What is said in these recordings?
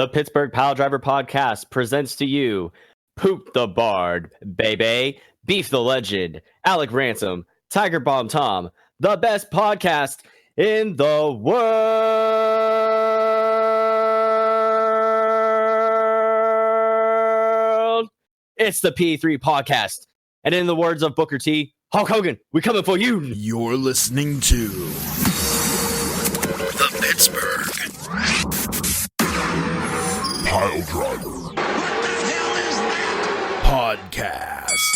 The Pittsburgh Piledriver podcast presents to you Poop the Bard, baby, Beef the Legend, Alec Ransom, Tiger Bomb Tom, the best podcast in the world. It's the P3 podcast. And in the words of Booker T, Hulk Hogan, we coming for you. You're listening to the Pittsburgh Piledriver. What the hell is that? Podcast.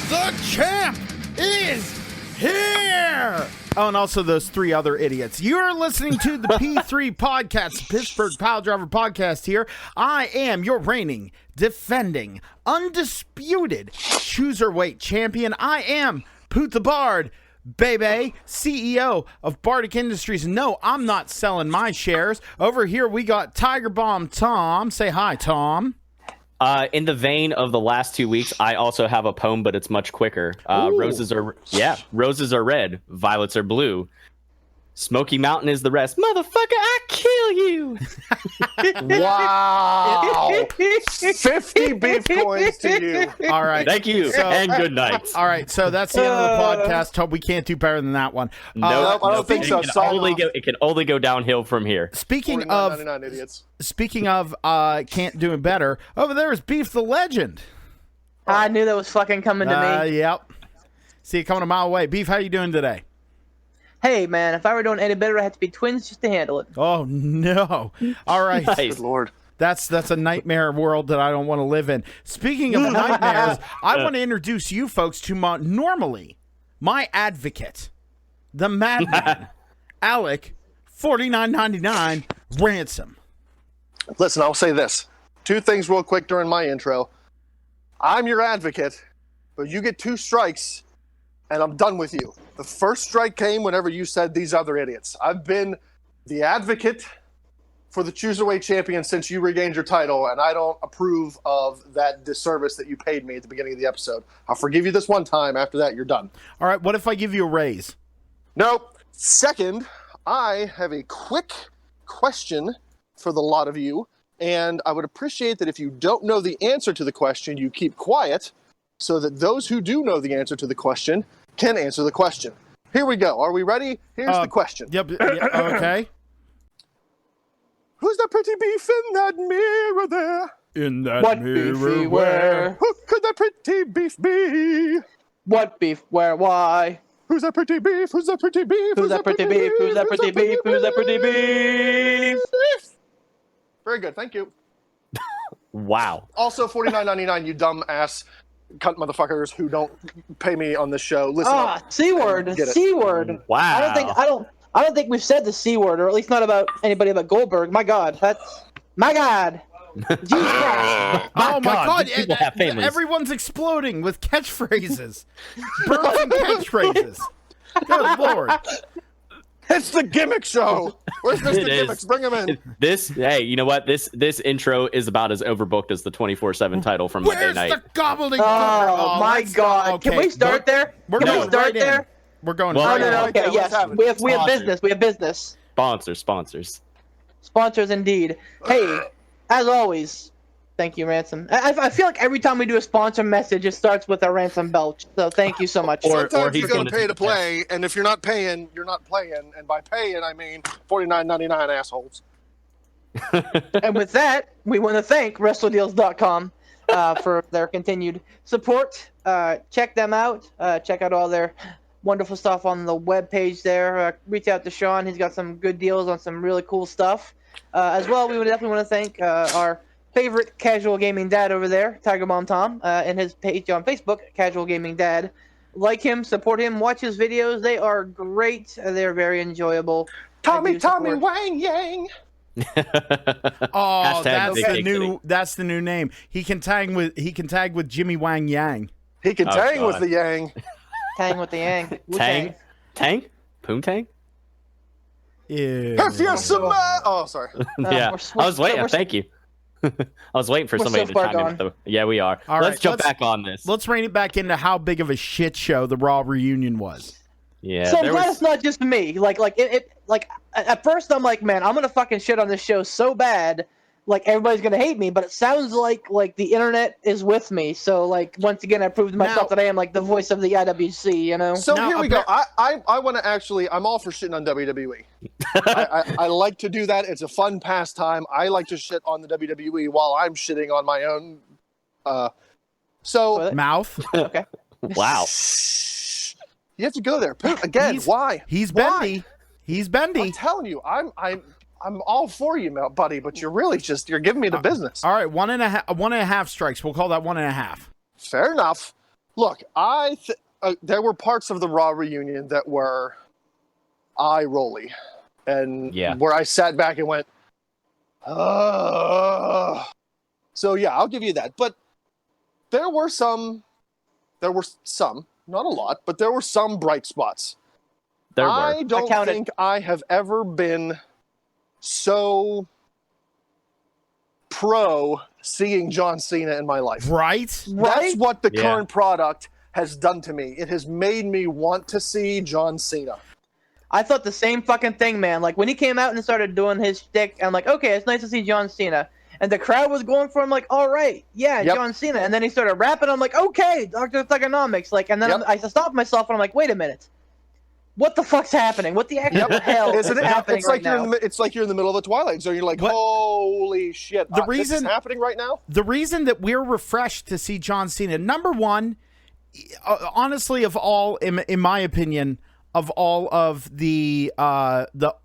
The champ is here! Oh, and also those three other idiots. You're listening to the P3 podcast, Pittsburgh Piledriver podcast here. I am your reigning, defending, undisputed cruiserweight champion. I am Poot the Bard, baby, CEO of Bardic Industries. No, I'm not selling my shares. Over here we got Tiger Bomb Tom. Say hi, Tom. In the vein of the last 2 weeks, I also have a poem, but it's much quicker. Roses are red, violets are blue. Smoky Mountain is the rest. Motherfucker, I kill you. Wow. 50 beef coins to you. All right. Thank you, and good night. All right, so that's the end of the podcast. Hope we can't do better than that one. Nope, I don't think so. It can only go downhill from here. Speaking of idiots. Can't do it better, over there is Beef the Legend. I knew that was fucking coming to me. Yep. See it coming a mile away. Beef, how you doing today? Hey, man, if I were doing any better, I had to be twins just to handle it. Oh, no. All right. Nice. Good Lord. That's a nightmare world that I don't want to live in. Speaking of nightmares, I want to introduce you folks to my advocate, the madman, Alec, $49.99 Ransom. Listen, I'll say this. Two things real quick during my intro. I'm your advocate, but you get 2 strikes, and I'm done with you. The first strike came whenever you said these other idiots. I've been the advocate for the Cruiserweight champion since you regained your title, and I don't approve of that disservice that you paid me at the beginning of the episode. I'll forgive you this one time. After that, you're done. All right, what if I give you a raise? Nope. Second, I have a quick question for the lot of you, and I would appreciate that if you don't know the answer to the question, you keep quiet so that those who do know the answer to the question can answer the question. Here we go. Are we ready? Here's the question. Yep. Okay. Who's that pretty beef in that mirror there? In that What beef he wear? Who could that pretty beef be? What beef where? Why? Who's that pretty beef? Who's that pretty beef? Who's that pretty beef? Who's that pretty beef? Who's that pretty beef? Very good. Thank you. Wow. Also, $49.99, you dumb ass cunt motherfuckers who don't pay me on this show. Listen up. C word. Get it. C word. Wow. I don't think we've said the C word, or at least not about anybody but Goldberg. My God. My God. Jesus Christ. Oh, my God. these people have families. Everyone's exploding with catchphrases. Burping catchphrases. Good Lord. It's the gimmick show. Where's Mr. Gimmicks? Bring him in. Hey, you know what? This intro is about as overbooked as the 24/7 title from Monday Where's night. the gobbledygook? Oh, my God. Okay. Can we start there? We're Can we going start right there? in. We're going Well, right Oh, no, in. okay, Let's yes. have it. We have Sponsors. business. We have business. Sponsors. Sponsors indeed. Hey, as always, thank you, Ransom. I feel like every time we do a sponsor message, it starts with a Ransom belch. So thank you so much. Sometimes he's you gotta gonna pay take to a play, and if you're not paying, you're not playing. And by paying, I mean $49.99 assholes. And with that, we want to thank WrestleDeals.com for their continued support. Check them out. Check out all their wonderful stuff on the webpage there. Reach out to Sean. He's got some good deals on some really cool stuff. As well, we would definitely want to thank our favorite casual gaming dad over there, Tiger Bomb Tom, and his page on Facebook, Casual Gaming Dad. Like him, support him, watch his videos. They are great. They're very enjoyable. Tommy Wang Yang. Oh, Hashtag that's the new name. He can tag with Jimmy Wang Yang. He can tang God. with the Yang. Tang with the Yang. Tang? Poontang? Yeah. If you're oh, sorry. Yeah. we're- I was waiting. we're- Thank you. I was waiting for We're somebody so to far chime in. gone. With yeah, we are. All Let's right, jump back on this. Let's rein it back into how big of a shit show the Raw reunion was. Yeah. So I'm there glad was- it's not just me. Like at first I'm like, man, I'm gonna fucking shit on this show so bad, like everybody's gonna hate me. But it sounds like the internet is with me. So like once again, I proved to myself that I am like the voice of the IWC. You know. So Now, here we go. I want to actually. I'm all for shitting on WWE. I like to do that. It's a fun pastime. I like to shit on the WWE while I'm shitting on my own. So Mouth. Okay. Wow. you have to go there. Again, why? He's Why? bendy. He's bendy. I'm telling you, I'm all for you, buddy. But you're really you're giving me the business. All right, 1.5 strikes. We'll call that 1.5. Fair enough. Look, there were parts of the Raw reunion that were eye-rolly, and where I sat back and went, "Ugh." So yeah, I'll give you that. But there were some, not a lot, but there were some bright spots. I don't think I have ever been so pro seeing John Cena in my life. Right? That's what the current product has done to me. It has made me want to see John Cena. I thought the same fucking thing, man. Like when he came out and started doing his shtick, I'm like, okay, it's nice to see John Cena. And the crowd was going for him, like, all right, yeah, John Cena. And then he started rapping. I'm like, okay, Dr. Thugonomics. Like, and then I stopped myself and I'm like, wait a minute. What the fuck's happening? What the actual hell is happening it's like right now? It's like you're in the middle of a Twilight Zone. You're like, holy shit! This is happening right now. The reason that we're refreshed to see John Cena, number one, honestly, of all, in my opinion, of all of the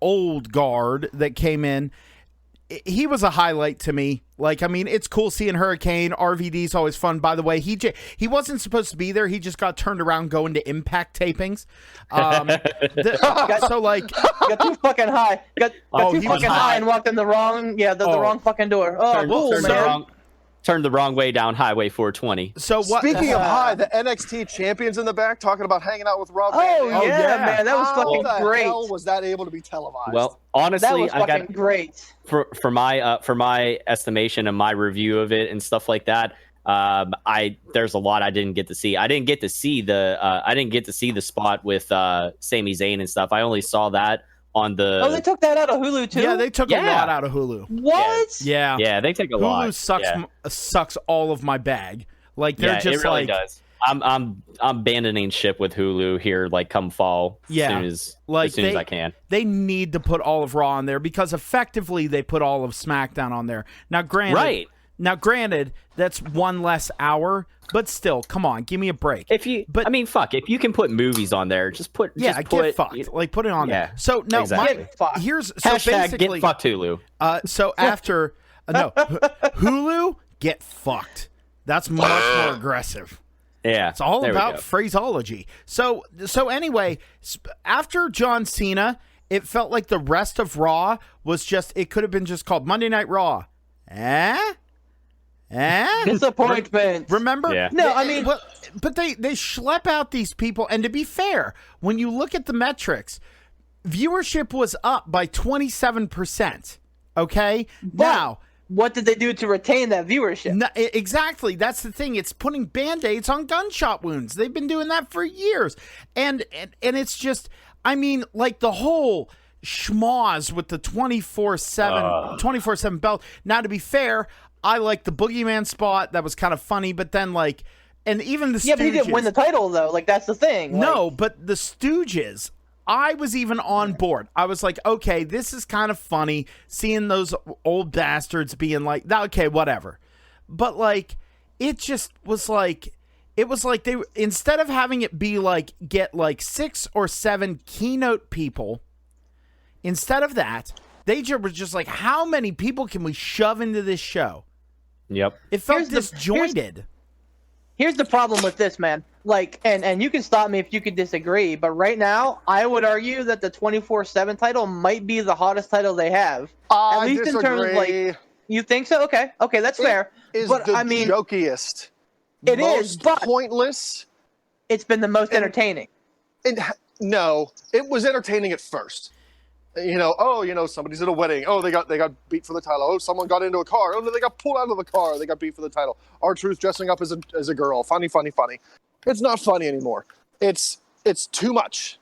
old guard that came in, he was a highlight to me. Like, I mean, it's cool seeing Hurricane. RVD's always fun. By the way, he wasn't supposed to be there. He just got turned around going to Impact tapings. So like, got too fucking high. Got too fucking high and walked in the wrong, the wrong fucking door. Oh, cool, man. Turned the wrong way down Highway 420. So what? Speaking of high, the NXT champions in the back talking about hanging out with Rob. Oh yeah, man, that was fucking great. How was that able to be televised? Well, honestly, that was fucking great. For my estimation and my review of it and stuff like that, there's a lot I didn't get to see. I didn't get to see the spot with Sami Zayn and stuff. I only saw that on the. Oh, they took that out of Hulu too. Yeah, they took a lot out of Hulu. What? Yeah, yeah, they take a lot. Hulu sucks all of my bag. Like they're just it really like. Does. I'm abandoning ship with Hulu here, like come fall. Yeah, as soon as I can. They need to put all of Raw on there because effectively they put all of SmackDown on there. Now, granted, that's one less hour, but still, come on, give me a break. If you can put movies on there, just put. Get fucked. Like put it on there. So no, exactly. Basically, get fucked Hulu. So after Hulu, get fucked. That's much more aggressive. Yeah, it's all about phraseology. So anyway, after John Cena, it felt like the rest of Raw was it could have been just called Monday Night Raw. Disappointment. Remember? Yeah. No, I mean, but they schlep out these people, and to be fair, when you look at the metrics, viewership was up by 27%. Okay, now. What did they do to retain that viewership? No, exactly. That's the thing. It's putting Band-Aids on gunshot wounds. They've been doing that for years. And it's just, I mean, like the whole schmoz with the 24/7 belt. Now, to be fair, I like the Boogeyman spot. That was kind of funny. But then, like, and even the Stooges. Yeah, but he didn't win the title, though. Like, that's the thing. No, but the Stooges, I was even on board. I was like, okay, this is kind of funny seeing those old bastards being like, okay, whatever. But like, it just was like, it was like they, instead of having it be like, get like 6 or 7 keynote people, instead of that, they were just like, how many people can we shove into this show? Yep. It felt disjointed. Here's the problem with this, man. Like, and you can stop me if you could disagree, but right now, I would argue that the 24/7 title might be the hottest title they have. At least in terms of, like, you think so? Okay, that's fair. But I mean, jokiest. It is, but pointless. It's been the most entertaining. No, it was entertaining at first. Somebody's at a wedding. Oh, they got beat for the title. Oh, someone got into a car. Oh, no, they got pulled out of the car. They got beat for the title. R-Truth dressing up as a girl. Funny. It's not funny anymore. It's too much.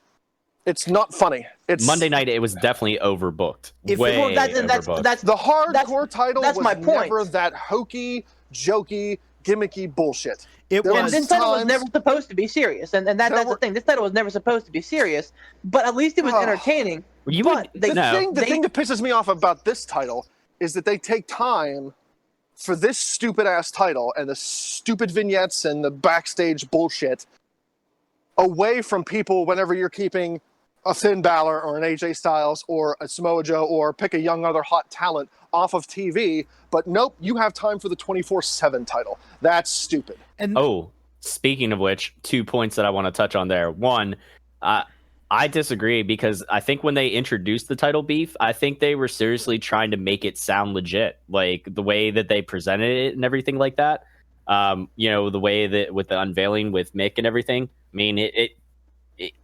It's not funny. It's Monday night. It was definitely overbooked. If- Way Well, overbooked. that's the hardcore title that's was my point. never that hokey, jokey, gimmicky bullshit. It There was. And this title was times- never supposed to be serious, and that's the thing. This title was never supposed to be serious, but at least it was Oh. entertaining. You but would- they, No. The thing that pisses me off about this title is that they take time for this stupid ass title and the stupid vignettes and the backstage bullshit away from people whenever you're keeping a Finn Balor or an AJ Styles or a Samoa Joe or pick a young other hot talent off of TV. But nope, you have time for the 24/7 title. That's stupid. And Oh, speaking of which, 2 points that I want to touch on there. One, I disagree because I think when they introduced the title beef, I think they were seriously trying to make it sound legit, like the way that they presented it and everything like that. The way that with the unveiling with Mick and everything. I mean, it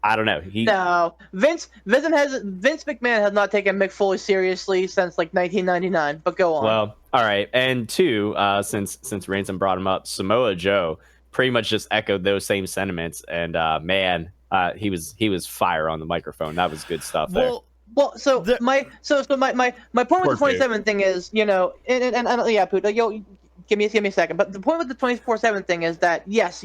I don't know. No, Vince McMahon has not taken Mick Foley seriously since like 1999. But go on. Well, all right, and two, since Ransom brought him up, Samoa Joe pretty much just echoed those same sentiments, and man, he was fire on the microphone. That was good stuff there. Well, so my point with Poor the 27 thing is, and yeah, Poot, give me a second. But the point with the 24/7 thing is that yes,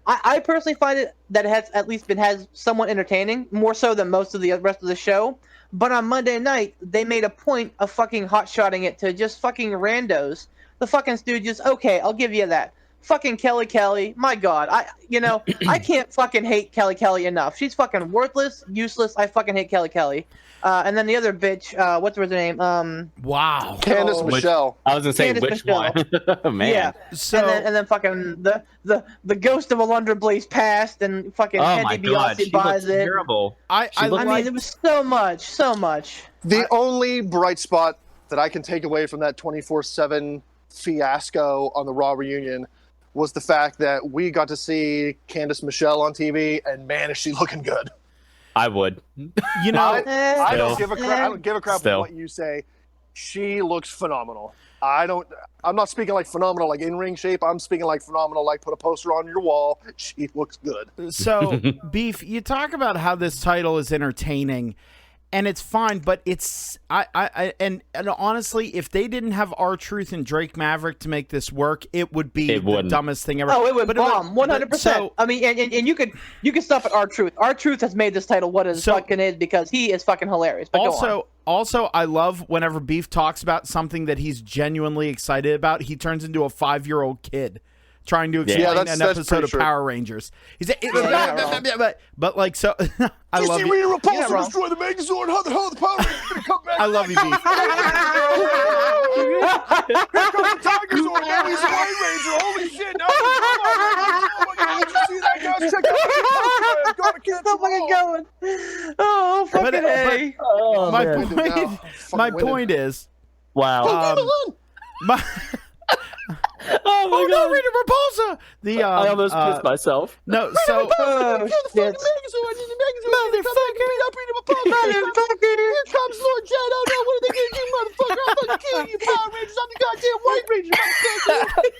I personally find it that it has somewhat entertaining, more so than most of the rest of the show. But on Monday night, they made a point of fucking hot-shotting it to just fucking randos. The fucking Stooges, okay, I'll give you that. Fucking Kelly, my God, I can't fucking hate Kelly enough. She's fucking worthless, useless. I fucking hate Kelly. And then the other bitch, what's her name? wow. Candice Michelle. I was gonna say Candice which Michelle. one. Man. Yeah. So and then fucking the ghost of Alundra Blaze passed, and fucking Oh Andy my God, Biasi she buys looks it. terrible. I mean, it was so much. The only bright spot that I can take away from that 24/7 fiasco on the Raw reunion was the fact that we got to see Candice Michelle on TV, and man, is she looking good. I would. I don't Still. give a crap. I don't give a crap Still. what you say. She looks phenomenal. I'm not speaking like phenomenal like in ring shape. I'm speaking like phenomenal like put a poster on your wall. She looks good. So, Beef, you talk about how this title is entertaining, and it's fine, but it's and honestly, if they didn't have R-Truth and Drake Maverick to make this work, it would be the dumbest thing ever. Oh, it would But bomb 100%. So, I mean, and you could stop at R-Truth. R-Truth has made this title what it fucking is because he is fucking hilarious. But go on. Also, I love whenever Beef talks about something that he's genuinely excited about, he turns into a 5-year-old kid trying to explain an episode of true. Power Rangers. He's Yeah, but like so, I love you. Rita Repulsa Yeah, wrong. destroy the Megazord. How the hell the Power Rangers gonna come back? I love you, Beef. Here comes the Tigerzord. Man, he's a White Ranger. Holy shit! Now he's a Power Ranger. Did you see that, guys? Check out the Gotta catch Still them all. fucking going. Oh, fucking A. My point is, Wow. my Oh my oh no, God. Rita Repulsa. The I almost pissed myself. no, so Oh, shit. motherfucker. Here comes Lord Jet. Oh no, what are they gonna do, motherfucker? I'm fucking killing you, Power Rangers. I'm the goddamn White Ranger, motherfucker.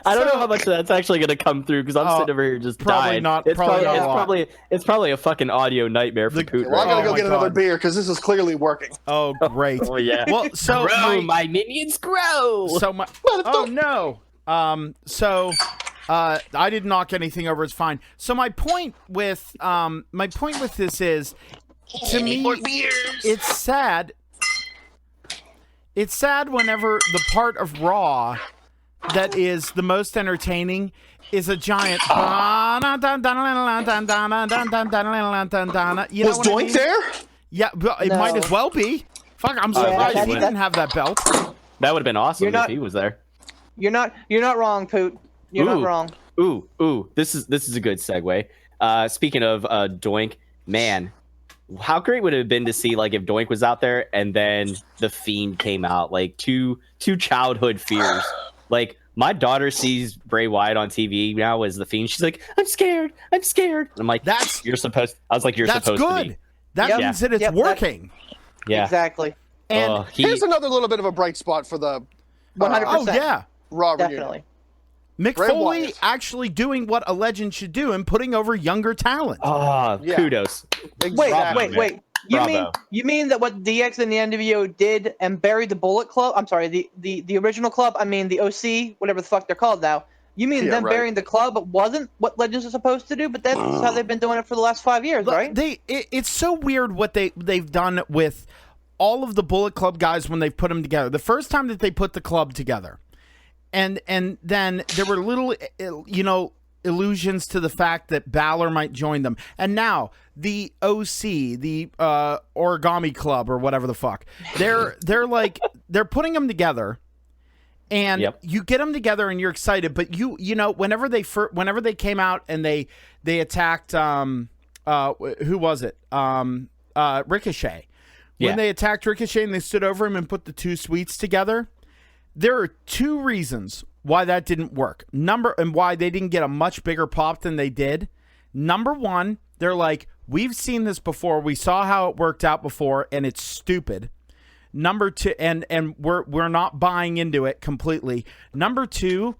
I don't know how much of that's actually going to come through because I'm sitting over here just probably dying. not- It's probably not a lot. it's probably a fucking audio nightmare for The- Poot. Well, I gotta Oh go my get another God. beer because this is clearly working. Oh great. Oh yeah. Well, so Grow, my minions grow. So my oh no. I didn't knock anything over. It's fine. So my point with this is, to me, it's sad. It's sad whenever the part of Raw that is the most entertaining is a giant. You know Was what I Doink mean? there? Yeah, but it No. might as well be. Fuck, I'm surprised that- he didn't have that belt. That would have been awesome You're not- if he was there. You're not wrong, Poot. You're not wrong. Ooh. This is a good segue. Speaking of Doink, man, how great would it have been to see like if Doink was out there and then the Fiend came out, like two childhood fears. Like my daughter sees Bray Wyatt on TV now as the Fiend. She's like, I'm scared. And I'm like, That's- you're supposed. I was like, you're That's supposed to good. be. That Yep. means that it's Yep, working. Yeah. Exactly. And Here's another little bit of a bright spot for the 100%. oh yeah. Raw reunion. Definitely. Mick Bray Foley Wyatt. actually doing what a legend should do and putting over younger talent. Yeah. Kudos. Exactly. Wait. Bravo. You mean that what DX and the NWO did and buried the Bullet Club? I'm sorry, the original club. I mean the OC, whatever the fuck they're called now. You mean Yeah, them right. burying the club wasn't what legends are supposed to do? But that's how they've been doing it for the last 5 years, right? It's so weird what they've done with all of the Bullet Club guys when they've put them together. The first time that they put the club together, and then there were little, illusions to the fact that Balor might join them. And now the OC, the Origami Club or whatever the fuck, they're putting them together. And you get them together and you're excited, but whenever they came out and they attacked who was it? Ricochet. When they attacked Ricochet and they stood over him and put the two sweets together, there are two reasons why that didn't work. And why they didn't get a much bigger pop than they did. Number one, they're like, we've seen this before. We saw how it worked out before, and it's stupid. Number two, and we're not buying into it completely. Number two,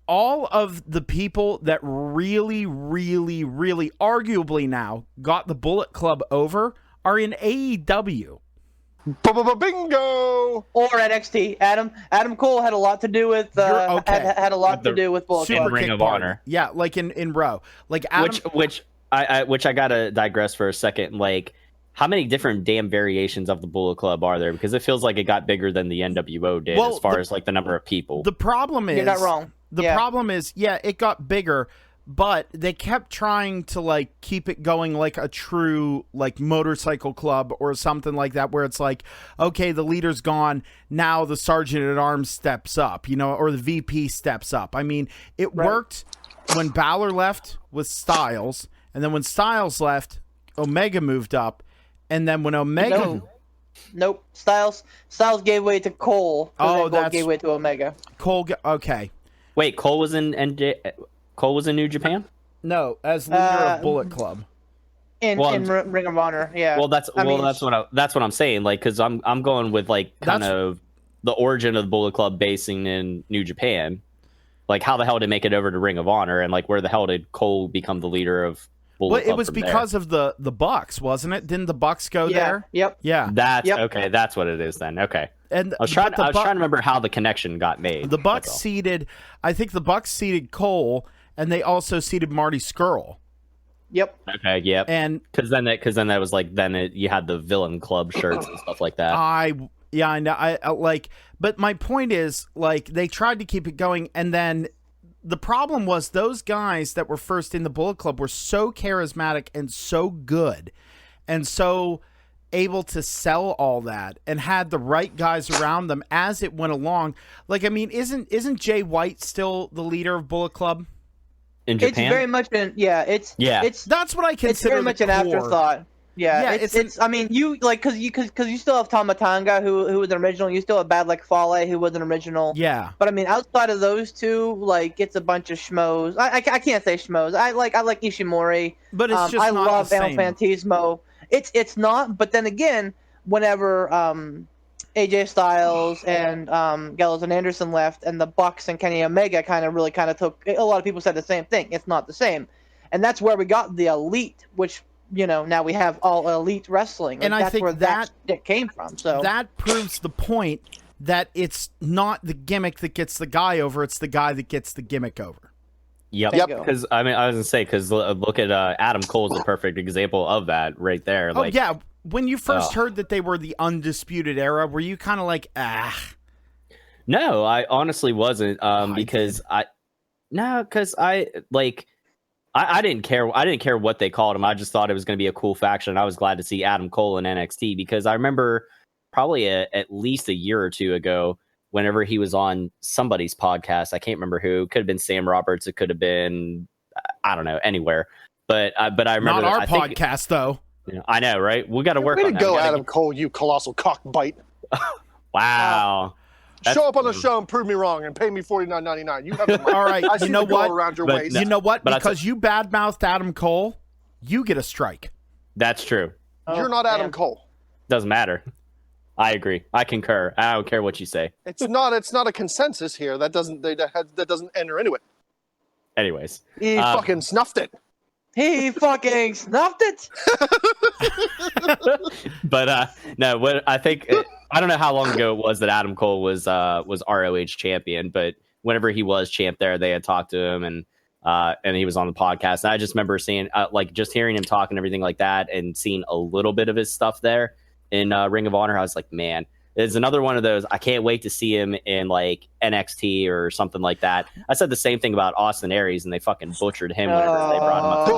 all of the people that really, really, really arguably now got the Bullet Club over are in AEW. Bingo! Or NXT. Adam Cole had a lot to do with had a lot to do with Bullet Super Club. Ring Kick of Party. Honor. Yeah, like in Raw. Like Adam, Which I gotta digress for a second. Like, how many different damn variations of the Bullet Club are there? Because it feels like it got bigger than the NWO did as far as like the number of people. The problem is You're not wrong. The problem is, it got bigger, but they kept trying to like keep it going like a true like motorcycle club or something like that, where it's like, okay, the leader's gone, now the sergeant at arms steps up, or the VP steps up. I mean, it worked when Balor left with Styles, and then when Styles left, Omega moved up. And then when Omega... Nope. Styles gave way to Cole. That gave way to Omega. Okay. Wait, Cole was in New Japan? No, as leader of Bullet Club. In Ring of Honor, yeah. Well, that's what I'm saying. Like, because I'm going with like kind of the origin of the Bullet Club basing in New Japan. Like, how the hell did it make it over to Ring of Honor, and like where the hell did Cole become the leader of Bullet Club? It was because of the Bucks, wasn't it? Didn't the Bucks go there? Yep. Yeah. Okay. That's what it is then. Okay. And I was trying to remember how the connection got made. The Bucks seeded Cole, and they also seeded Marty Scurll. Yep. Okay. Yep. And because then that was like you had the Villain Club shirts and stuff like that. I know. I like, but my point is, like, they tried to keep it going, and then the problem was those guys that were first in the Bullet Club were so charismatic and so good and so able to sell all that and had the right guys around them as it went along. Like, I mean, isn't Jay White still the leader of Bullet Club? In Japan? It's very much it's that's what I consider. It's very much an afterthought. Yeah, it's I mean, you like because you still have Tama Tonga who was an original. You still have Bad Luck Fale who was an original. Yeah. But I mean, outside of those two, like, it's a bunch of schmoes. I can't say schmoes. I like Ishimori. But it's just I not love the El same. Fantasmo. It's not. But then again, whenever AJ Styles and Gallows and Anderson left, and the Bucks and Kenny Omega kind of took. A lot of people said the same thing. It's not the same, and that's where we got the Elite, which. Now we have all elite wrestling. And that's I think where that came from. So that proves the point that it's not the gimmick that gets the guy over; it's the guy that gets the gimmick over. Yep. Because I was gonna say, because look at Adam Cole's a perfect example of that right there. Oh yeah, when you first heard that they were the Undisputed Era, were you kind of like, ah? No, I honestly wasn't. Because I didn't care. I didn't care what they called him. I just thought it was going to be a cool faction. I was glad to see Adam Cole in NXT because I remember probably at least a year or two ago, whenever he was on somebody's podcast, I can't remember who. It could have been Sam Roberts. It could have been, I don't know, anywhere. But I remember not our podcast though. I know, right? We got to work Way on to that. go, Adam Cole, you colossal cockbite. Wow. Show up on the show and prove me wrong and pay me $49.99. You have the money. All right, I see you know the gold what? around your But waist. no. You know what? But Because you badmouthed Adam Cole, you get a strike. That's true. You're not Adam Cole. Doesn't matter. I agree. I concur. I don't care what you say. It's not a consensus here. That doesn't enter into it. Anyways, He fucking snuffed it. He fucking snuffed it. but no, what I think I don't know how long ago it was that Adam Cole was ROH champion, but whenever he was champ there, they had talked to him and he was on the podcast. And I just remember seeing like just hearing him talk and everything like that, and seeing a little bit of his stuff there in Ring of Honor. I was like, man, it's another one of those. I can't wait to see him in like NXT or something like that. I said the same thing about Austin Aries, and they fucking butchered him whenever they brought him up to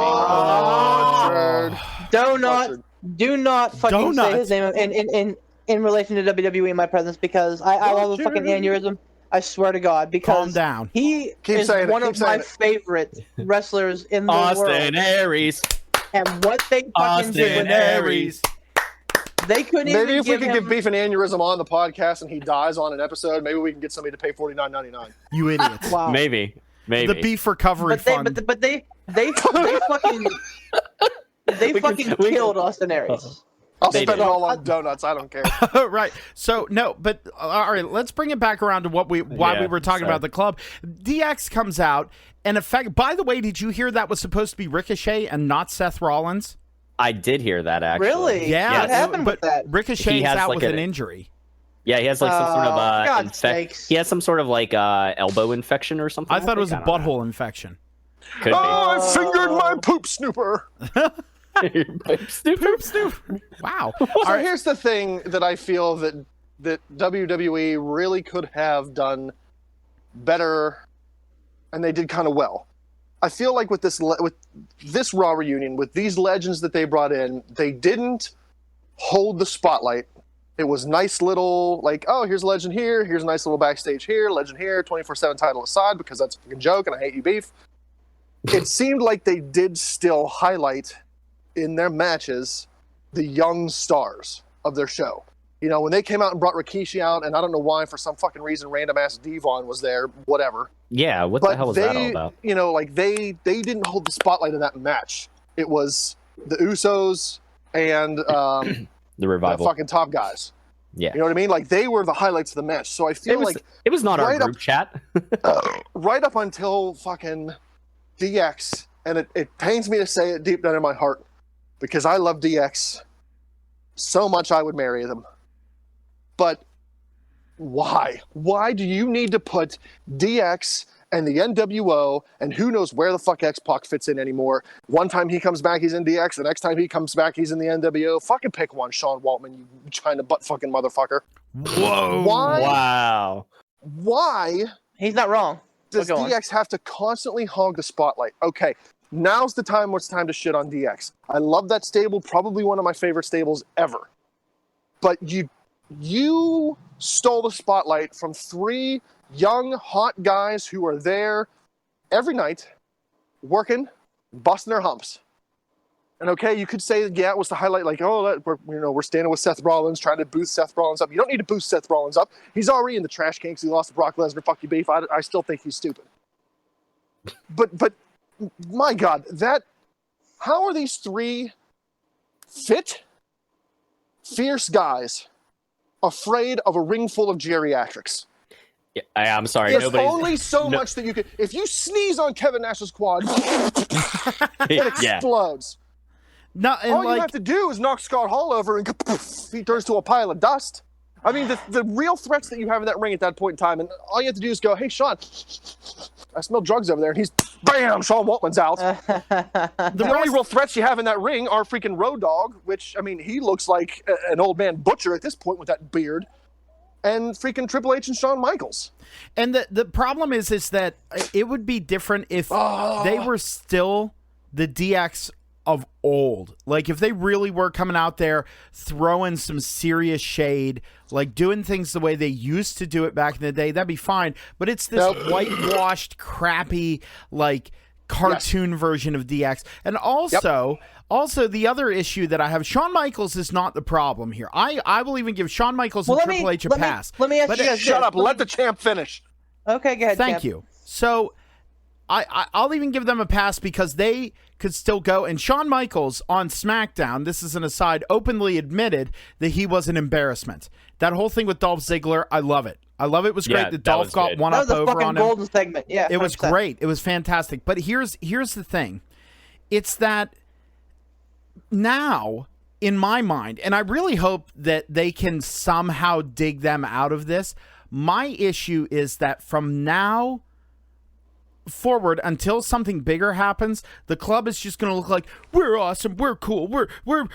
main roster. Do not fucking say his name in relation to WWE in my presence, because I love a fucking aneurysm. I swear to God, because calm down. He is one of my favorite wrestlers in the world. Austin Aries. And what they fucking did with Aries. They couldn't maybe even if we could give Beef an aneurysm on the podcast and he dies on an episode, maybe we can get somebody to pay $49.99. You idiots. Wow. Maybe. The beef recovery fund. But they fucking killed Austin Aries. I'll spend it all on donuts. I don't care. Right. So no, but all right. Let's bring it back around to why we were talking about the club. DX comes out, and by the way, did you hear that was supposed to be Ricochet and not Seth Rollins? I did hear that, actually. Really? Yeah. What happened with that? Ricochet's out with an injury. Yeah, he has like some sort of sakes. he has some sort of like elbow infection or something. I thought it was a butthole infection. Could be. I fingered my poop snooper. Poop snoop. Wow. So here's the thing that I feel that WWE really could have done better, and they did kind of well. I feel like with this Raw reunion, with these legends that they brought in, they didn't hold the spotlight. It was nice little, like, oh, here's a legend here, here's a nice little backstage here, legend here, 24/7 title aside, because that's a fucking joke, and I hate you, Beef. It seemed like they did still highlight in their matches the young stars of their show. You know, when they came out and brought Rikishi out, and I don't know why, for some fucking reason, random ass Devon was there, whatever. Yeah, what the hell was that all about? You know, like they didn't hold the spotlight in that match. It was the Usos and the Revival, the fucking top guys. Yeah, you know what I mean? Like they were the highlights of the match. So I feel like it was not our group chat. Right up until fucking DX, and it pains me to say it deep down in my heart, because I love DX so much I would marry them. But why? Why do you need to put DX and the NWO and who knows where the fuck X-Pac fits in anymore? One time he comes back, he's in DX. The next time he comes back, he's in the NWO. Fucking pick one, Sean Waltman, you China butt fucking motherfucker. Whoa. Why? Wow. Why? He's not wrong. Does DX have to constantly hog the spotlight? Okay, now's the time where it's time to shit on DX. I love that stable, probably one of my favorite stables ever. But you stole the spotlight from 3 young, hot guys who are there every night, working, busting their humps. And okay, you could say, yeah, it was the highlight, like, oh, we're standing with Seth Rollins, trying to boost Seth Rollins up. You don't need to boost Seth Rollins up. He's already in the trash can because he lost to Brock Lesnar. Fuck you, Beef. I still think he's stupid. But my God, how are these 3 fit, fierce guys afraid of a ring full of geriatrics? Yeah, I'm sorry. There's only so much that you can. If you sneeze on Kevin Nash's quad, it explodes. No, and all you have to do is knock Scott Hall over, and he turns to a pile of dust. I mean, the real threats that you have in that ring at that point in time, and all you have to do is go, hey, Sean, I smell drugs over there, and he's, bam, Sean Waltman's out. The only real threats you have in that ring are freaking Road Dogg, which, I mean, he looks like an old man butcher at this point with that beard, and freaking Triple H and Shawn Michaels. And the problem is that it would be different if they were still the DX of old. Like if they really were coming out there throwing some serious shade, like doing things the way they used to do it back in the day, that'd be fine. But it's this whitewashed, crappy, like cartoon version of DX. And also the other issue that I have, Shawn Michaels is not the problem here. I will even give Shawn Michaels and Triple H a pass. Let me ask you guys. Shut up. Let the champ finish. Okay, go ahead. Thank you. So I'll even give them a pass because they could still go. And Shawn Michaels on SmackDown, this is an aside, openly admitted that he was an embarrassment. That whole thing with Dolph Ziggler, I love it. I love it. It was great that Dolph got good. one That up was a over fucking on him. golden segment. Yeah, It was 100%. great. It was fantastic. But here's the thing. It's that now, in my mind, and I really hope that they can somehow dig them out of this, my issue is that from now forward until something bigger happens, the club is just going to look like we're awesome, we're cool, we're the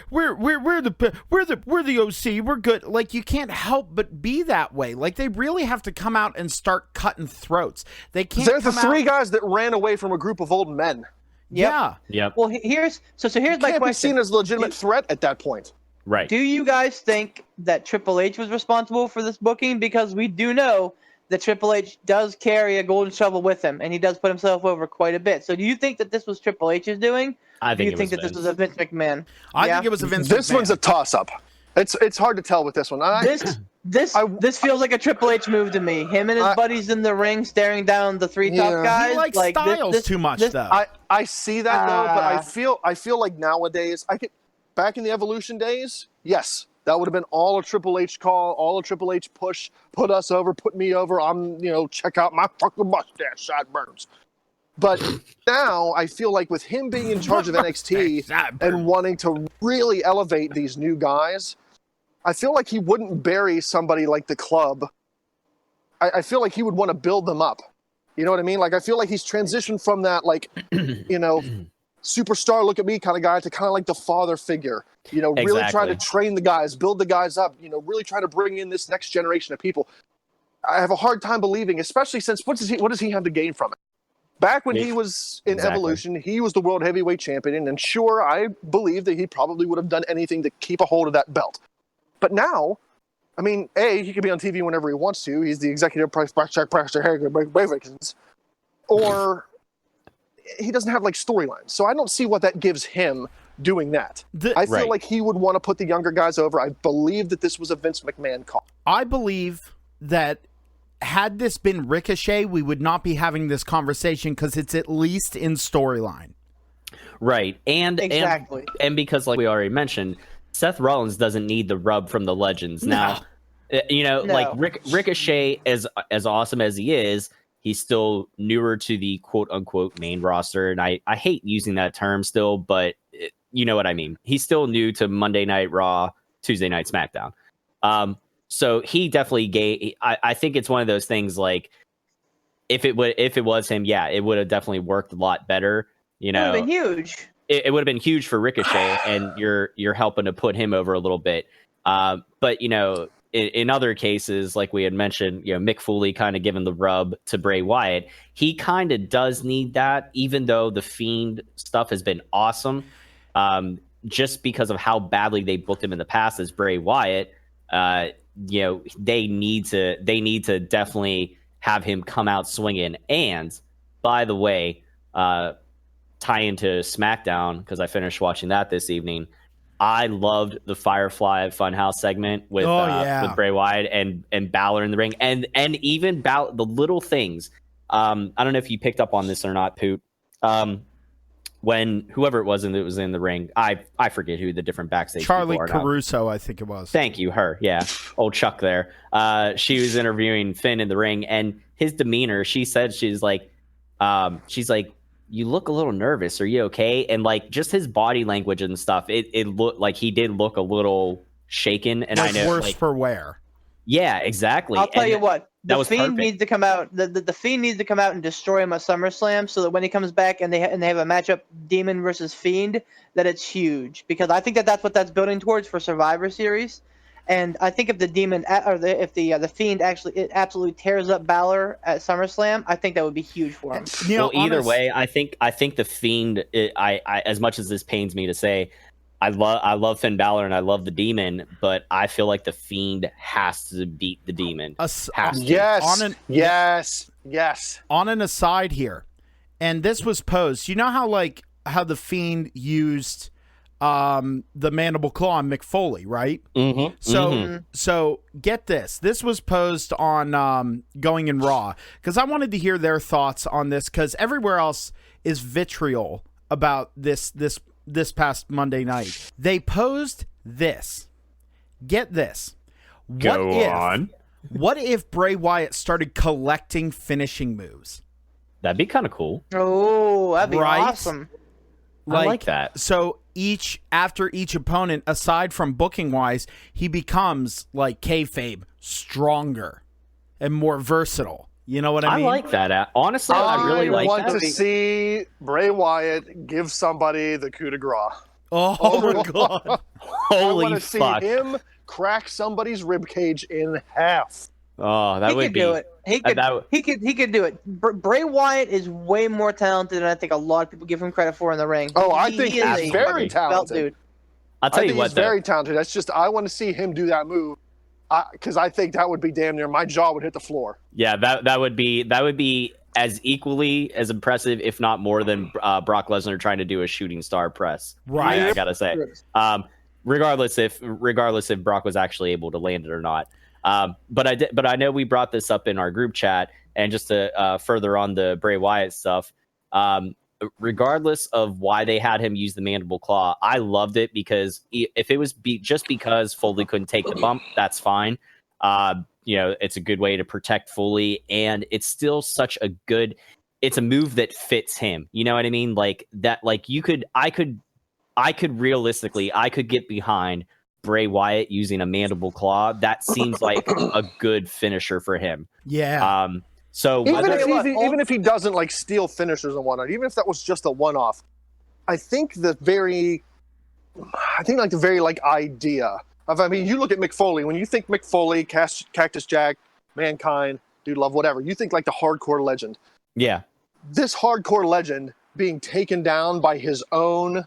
OC, we're good. Like, you can't help but be that way. Like, they really have to come out and start cutting throats. They can't. They're the come three out- guys that ran away from a group of old men. Yeah. Yep. Well, here's my Can't be question. seen as a legitimate threat at that point. Right. Do you guys think that Triple H was responsible for this booking? Because we do know that Triple H does carry a golden shovel with him, and he does put himself over quite a bit. So do you think that this was Triple H's doing? I think do you think that this was a Vince McMahon? I Yeah? think it was a Vince This McMahon. one's a toss-up. It's hard to tell with this one. This feels like a Triple H move to me. Him and his buddies in the ring staring down the three top Yeah. guys. He likes like Styles too much, though. I see that though, but I feel like nowadays back in the Evolution days, yes, that would have been all a Triple H call, all a Triple H push, put us over, put me over. Check out my fucking mustache sideburns. But now I feel like with him being in charge of NXT and wanting to really elevate these new guys, I feel like he wouldn't bury somebody like the club. I feel like he would want to build them up. You know what I mean? Like, I feel like he's transitioned from that, like, superstar look at me kind of guy to kind of like the father figure, really trying to train the guys, build the guys up, really trying to bring in this next generation of people. I have a hard time believing, especially since what does he have to gain from it? Back when he was in Evolution, he was the world heavyweight champion, and sure, I believe that he probably would have done anything to keep a hold of that belt. But now, I mean, he can be on TV whenever he wants to. He's the executive price or he doesn't have like storylines. So I don't see what that gives him doing that. I feel like he would want to put the younger guys over. I believe that this was a Vince McMahon call. I believe that had this been Ricochet, we would not be having this conversation because it's at least in storyline. Right. Exactly. And because, like we already mentioned, Seth Rollins doesn't need the rub from the legends. Now, like Ricochet, as awesome as he is, he's still newer to the quote-unquote main roster. And I hate using that term still, but you know what I mean. He's still new to Monday Night Raw, Tuesday Night SmackDown. So he definitely gave. I think it's one of those things like if it was him, yeah, it would have definitely worked a lot better. It would have been huge. It would have been huge for Ricochet, and you're helping to put him over a little bit. But in other cases, like we had mentioned, Mick Foley kind of giving the rub to Bray Wyatt. He kind of does need that, even though the Fiend stuff has been awesome. Just because of how badly they booked him in the past as Bray Wyatt. They need to definitely have him come out swinging. And by the way, tie into SmackDown, because I finished watching that this evening. I loved the Firefly Funhouse segment with Bray Wyatt and Balor in the ring, and even the little things. I don't know if you picked up on this or not, Poot. When whoever it was that was in the ring, I forget who the different backstage Charlie people are now. Caruso, I think it was. Thank you, her. Yeah, old Chuck there. She was interviewing Finn in the ring, and his demeanor. She said she's like, you look a little nervous. Are you okay? And like just his body language and stuff, it looked like he did look a little shaken. And like I know worse for wear. Yeah, exactly. I'll tell you what. The Fiend perfect. needs to come out. The Fiend needs to come out and destroy him at SummerSlam, so that when he comes back and they have a matchup, Demon versus Fiend, that it's huge. Because I think that's what that's building towards for Survivor Series. And I think if the Demon if the Fiend actually absolutely tears up Balor at SummerSlam, I think that would be huge for him. Either way, I think the Fiend. I as much as this pains me to say, I love Finn Balor and I love the Demon, but I feel like the Fiend has to beat the Demon. Yes. On an aside here, and this was posed. You know how the Fiend used the mandible claw on Mick Foley, right? Mm-hmm. So get this. This was posed on Going in Raw because I wanted to hear their thoughts on this because everywhere else is vitriol about this past Monday night. They posed this. Get this. What if Bray Wyatt started collecting finishing moves? That'd be kind of cool. Oh, that'd be awesome. I like that. So after each opponent, aside from booking wise, he becomes like kayfabe stronger and more versatile. You know what I mean? I like that. Honestly, I really like that. I want to see Bray Wyatt give somebody the coup de grace. Oh my god! Holy I want to fuck! see him crack somebody's rib cage in half. Oh, that would be. Do it. He could do it. Bray Wyatt is way more talented than I think a lot of people give him credit for in the ring. Oh, I think he's very belt talented. dude. I'll tell you what, he's very talented. That's just I want to see him do that move because I think that would be damn near my jaw would hit the floor. Yeah, that would be as equally as impressive, if not more, than Brock Lesnar trying to do a shooting star press. Right. I gotta say. Regardless if Brock was actually able to land it or not. But I know we brought this up in our group chat, and just to further on the Bray Wyatt stuff, regardless of why they had him use the mandible claw, I loved it because if it was just because Foley couldn't take the bump, that's fine. It's a good way to protect Foley, and it's still it's a move that fits him. You know what I mean? Like that, like I could realistically, I could get behind Bray Wyatt using a mandible claw. That seems like a good finisher for him. Yeah. So even if he doesn't like steal finishers and whatnot, even if that was just a one-off, I think the very idea of, I mean, you look at Mick Foley. When you think Mick Foley, Cactus Jack, Mankind, Dude Love, whatever, you think like the hardcore legend. Yeah. This hardcore legend being taken down by his own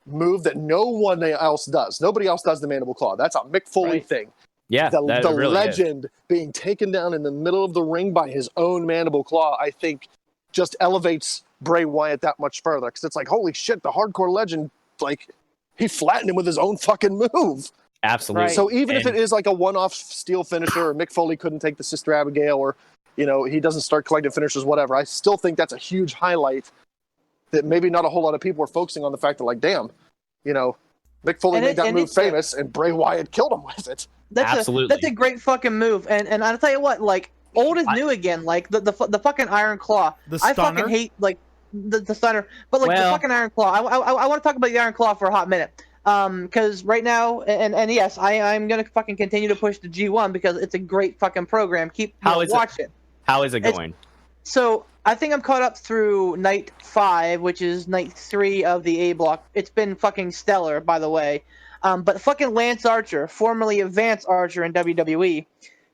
move that no one else does. Nobody else does the mandible claw. That's a Mick Foley thing. Yeah, the really legend being taken down in the middle of the ring by his own mandible claw, I think, just elevates Bray Wyatt that much further. Because it's like, holy shit, the hardcore legend, like, he flattened him with his own fucking move. Absolutely. So even if it is like a one-off steel finisher, or Mick Foley couldn't take the Sister Abigail, or he doesn't start collecting finishers, whatever, I still think that's a huge highlight that maybe not a whole lot of people are focusing on the fact that, like, damn, Mick Foley made that move famous, and Bray Wyatt killed him with it. Absolutely. That's a great fucking move. And I'll tell you what, like, old is new again. Like, the fucking Iron Claw. I fucking hate, like, the stunner. But, like, the fucking Iron Claw. I want to talk about the Iron Claw for a hot minute. Because right now, and yes, I'm going to fucking continue to push the G1 because it's a great fucking program. Watch it. How is it going? So I think I'm caught up through night 5, which is night 3 of the A block. It's been fucking stellar, by the way. But fucking Lance Archer, formerly Advanced Archer in WWE,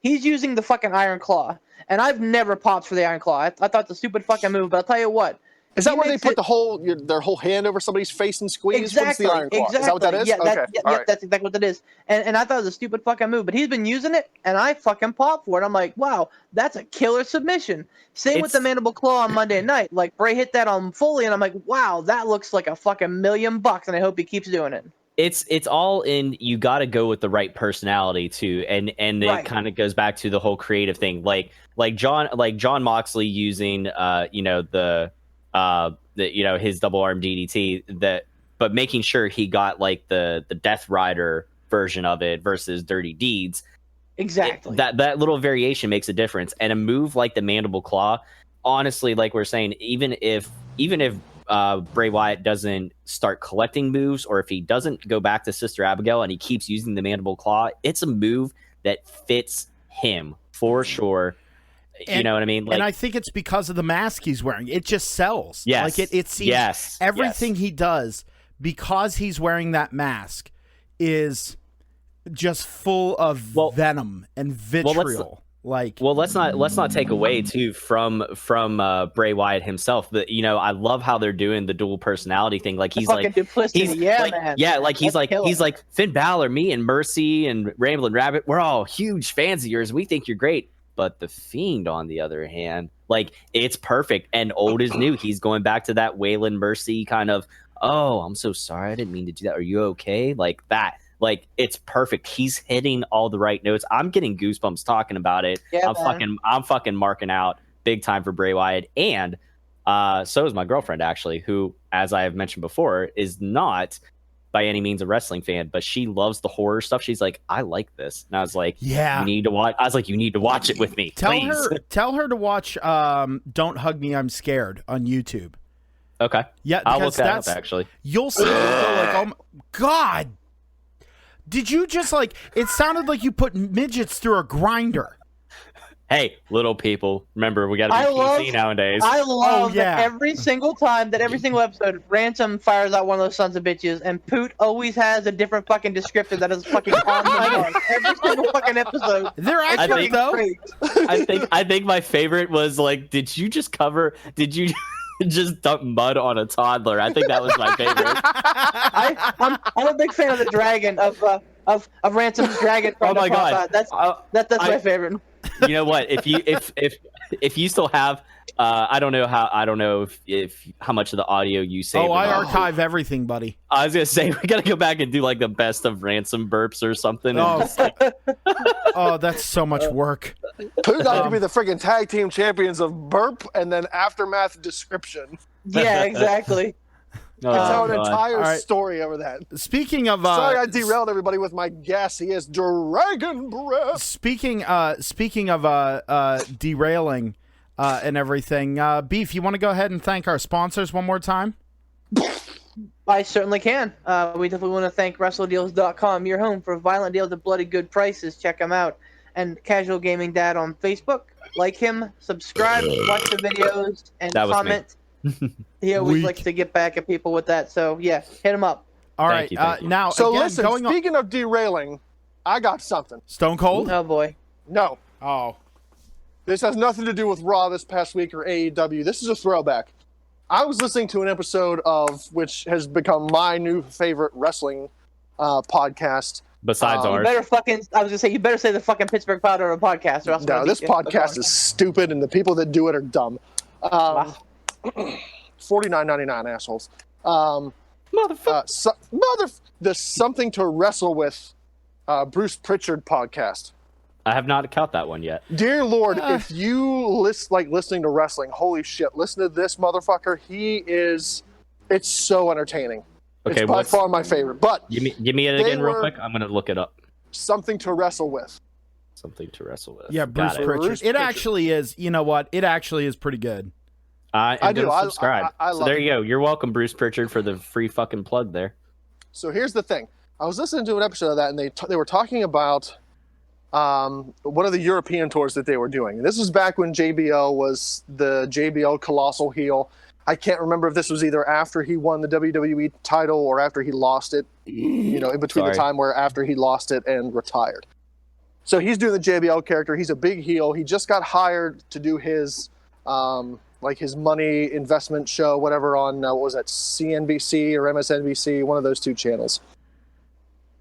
he's using the fucking Iron Claw. And I've never popped for the Iron Claw. I thought it's a stupid fucking move, but I'll tell you what. Is that where they put their whole hand over somebody's face and squeeze? Exactly. What's the Iron Claw? Exactly. Is that what that is? Yeah, that's exactly what that is. And I thought it was a stupid fucking move, but he's been using it, and I fucking popped for it. I'm like, wow, that's a killer submission. Same with the mandible claw on Monday night. Like, Bray hit that on Foley, and I'm like, wow, that looks like a fucking $1 million, and I hope he keeps doing it. It's all in, you got to go with the right personality too, and it kind of goes back to the whole creative thing, like John Moxley using his double arm DDT, but making sure he got like the Death Rider version of it versus Dirty Deeds. Exactly. That little variation makes a difference, and a move like the mandible claw, honestly, like we're saying, even if Bray Wyatt doesn't start collecting moves, or if he doesn't go back to Sister Abigail and he keeps using the mandible claw, it's a move that fits him for sure. You know what I mean? Like, and I think it's because of the mask he's wearing. It just sells. Yes. Like it seems everything he does, because he's wearing that mask, is just full of venom and vitriol. Let's not take away too from Bray Wyatt himself. But I love how they're doing the dual personality thing. Like he's like Finn Balor, me and Mercy and Ramblin' Rabbit, we're all huge fans of yours. We think you're great. But the Fiend, on the other hand, like, it's perfect, and old is new. He's going back to that Waylon Mercy kind of oh, I'm so sorry, I didn't mean to do that. Are you okay? Like that. Like, it's perfect. He's hitting all the right notes. I'm getting goosebumps talking about it. Yeah, I'm fucking marking out big time for Bray Wyatt. And so is my girlfriend, actually, who, as I have mentioned before, is not by any means a wrestling fan, but she loves the horror stuff. She's like, I like this. And I was like, Yeah. you need to watch. I was like, you need to watch it with me. Please. Tell her to watch Don't Hug Me, I'm Scared on YouTube. Okay. Yeah, I'll because look that up, actually. You'll see it go like, oh my God. Did you just like, it sounded like you put midgets through a grinder. Hey, little people, remember, we got to be PC nowadays. I love yeah. that every single episode, Ransom fires out one of those sons of bitches, and Poot always has a different fucking descriptor that is fucking on the every single fucking episode. They're accurate, though. Great. I think my favorite was like, did you just dump mud on a toddler? I think that was my favorite. I'm a big fan of the dragon of Ransom's dragon. Oh my God, that's my favorite. You know what? If you still have, I don't know if how much of the audio you saved. Oh, I archive everything, buddy. I was gonna say we gotta go back and do like the best of Ransom burps or something. Oh, oh, that's so much work. Who got to be the friggin' tag team champions of burp and then aftermath description? Yeah, exactly. Oh, Tell an God. entire story over that. Speaking of, sorry, I derailed everybody with my guess. He is dragon breath. Speaking of derailing and everything, Beef, you want to go ahead and thank our sponsors one more time? I certainly can. We definitely want to thank WrestleDeals.com, your home for violent deals at bloody good prices. Check them out. And Casual Gaming Dad on Facebook. Like him, subscribe, watch the videos, and comment. He always likes to get back at people with that. So, yeah, hit him up. All right. Thank you. Now, so again, listen, speaking of derailing, I got something. Stone Cold? Oh, boy. No. Oh. This has nothing to do with Raw this past week or AEW. This is a throwback. I was listening to an episode of which has become my new favorite wrestling podcast. Besides ours. I was gonna say, you better say the fucking Pittsburgh Piledriver podcast. Or else No, this podcast is stupid, and the people that do it are dumb. $49.99 assholes. Motherfucker. The Something to Wrestle With Bruce Pritchard podcast. I have not caught that one yet. Dear Lord, if you like listening to wrestling, holy shit, listen to this motherfucker. It's so entertaining. Okay, it's by far my favorite. But give me it again real quick. I'm gonna look it up. Something to Wrestle With. Something to Wrestle With. Yeah, Bruce Pritchard. Bruce It actually is. You know what? It actually is pretty good. I do. Subscribe. I so love there it. you go. You're welcome, Bruce Pritchard, for the free fucking plug there. So here's the thing. I was listening to an episode of that, and they were talking about one of the European tours that they were doing. And this was back when JBL was the JBL Colossal heel. I can't remember if this was either after he won the WWE title or after he lost it, in between the time where after he lost it and retired. So he's doing the JBL character. He's a big heel. He just got hired to do his his money investment show, whatever, on what was that, CNBC or MSNBC, one of those two channels.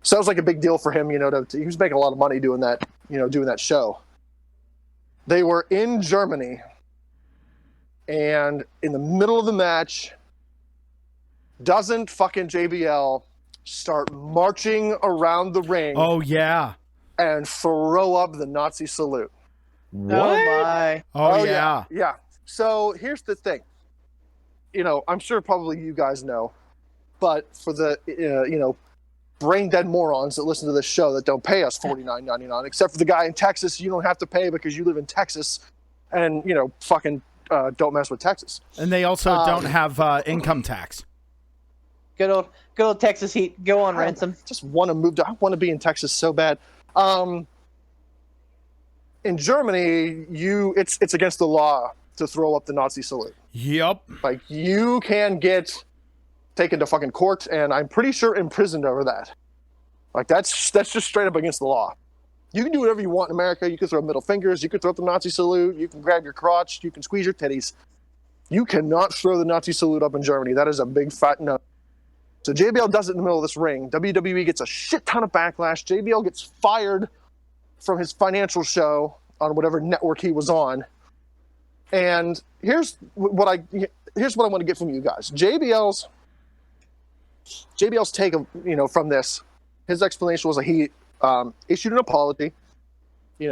So it was like a big deal for him, he was making a lot of money doing that, doing that show. They were in Germany, and in the middle of the match, doesn't fucking JBL start marching around the ring? Oh, yeah. And throw up the Nazi salute. What? Oh, my. Oh, yeah. Yeah. So here's the thing. I'm sure probably you guys know, but for the, brain dead morons that listen to this show that don't pay us $49.99, except for the guy in Texas, you don't have to pay because you live in Texas and, fucking don't mess with Texas. And they also don't have income tax. Good old Texas heat. Go on, Ransom. I just want I want to be in Texas so bad. In Germany, it's against the law to throw up the Nazi salute. Yep. Like, you can get taken to fucking court, and I'm pretty sure imprisoned over that. Like, that's just straight up against the law. You can do whatever you want in America. You can throw middle fingers. You can throw up the Nazi salute. You can grab your crotch. You can squeeze your titties. You cannot throw the Nazi salute up in Germany. That is a big fat no. So JBL does it in the middle of this ring. WWE gets a shit ton of backlash. JBL gets fired from his financial show on whatever network he was on. And here's what I want to get from you guys. JBL's JBL's take of, from this, his explanation was that he issued an apology.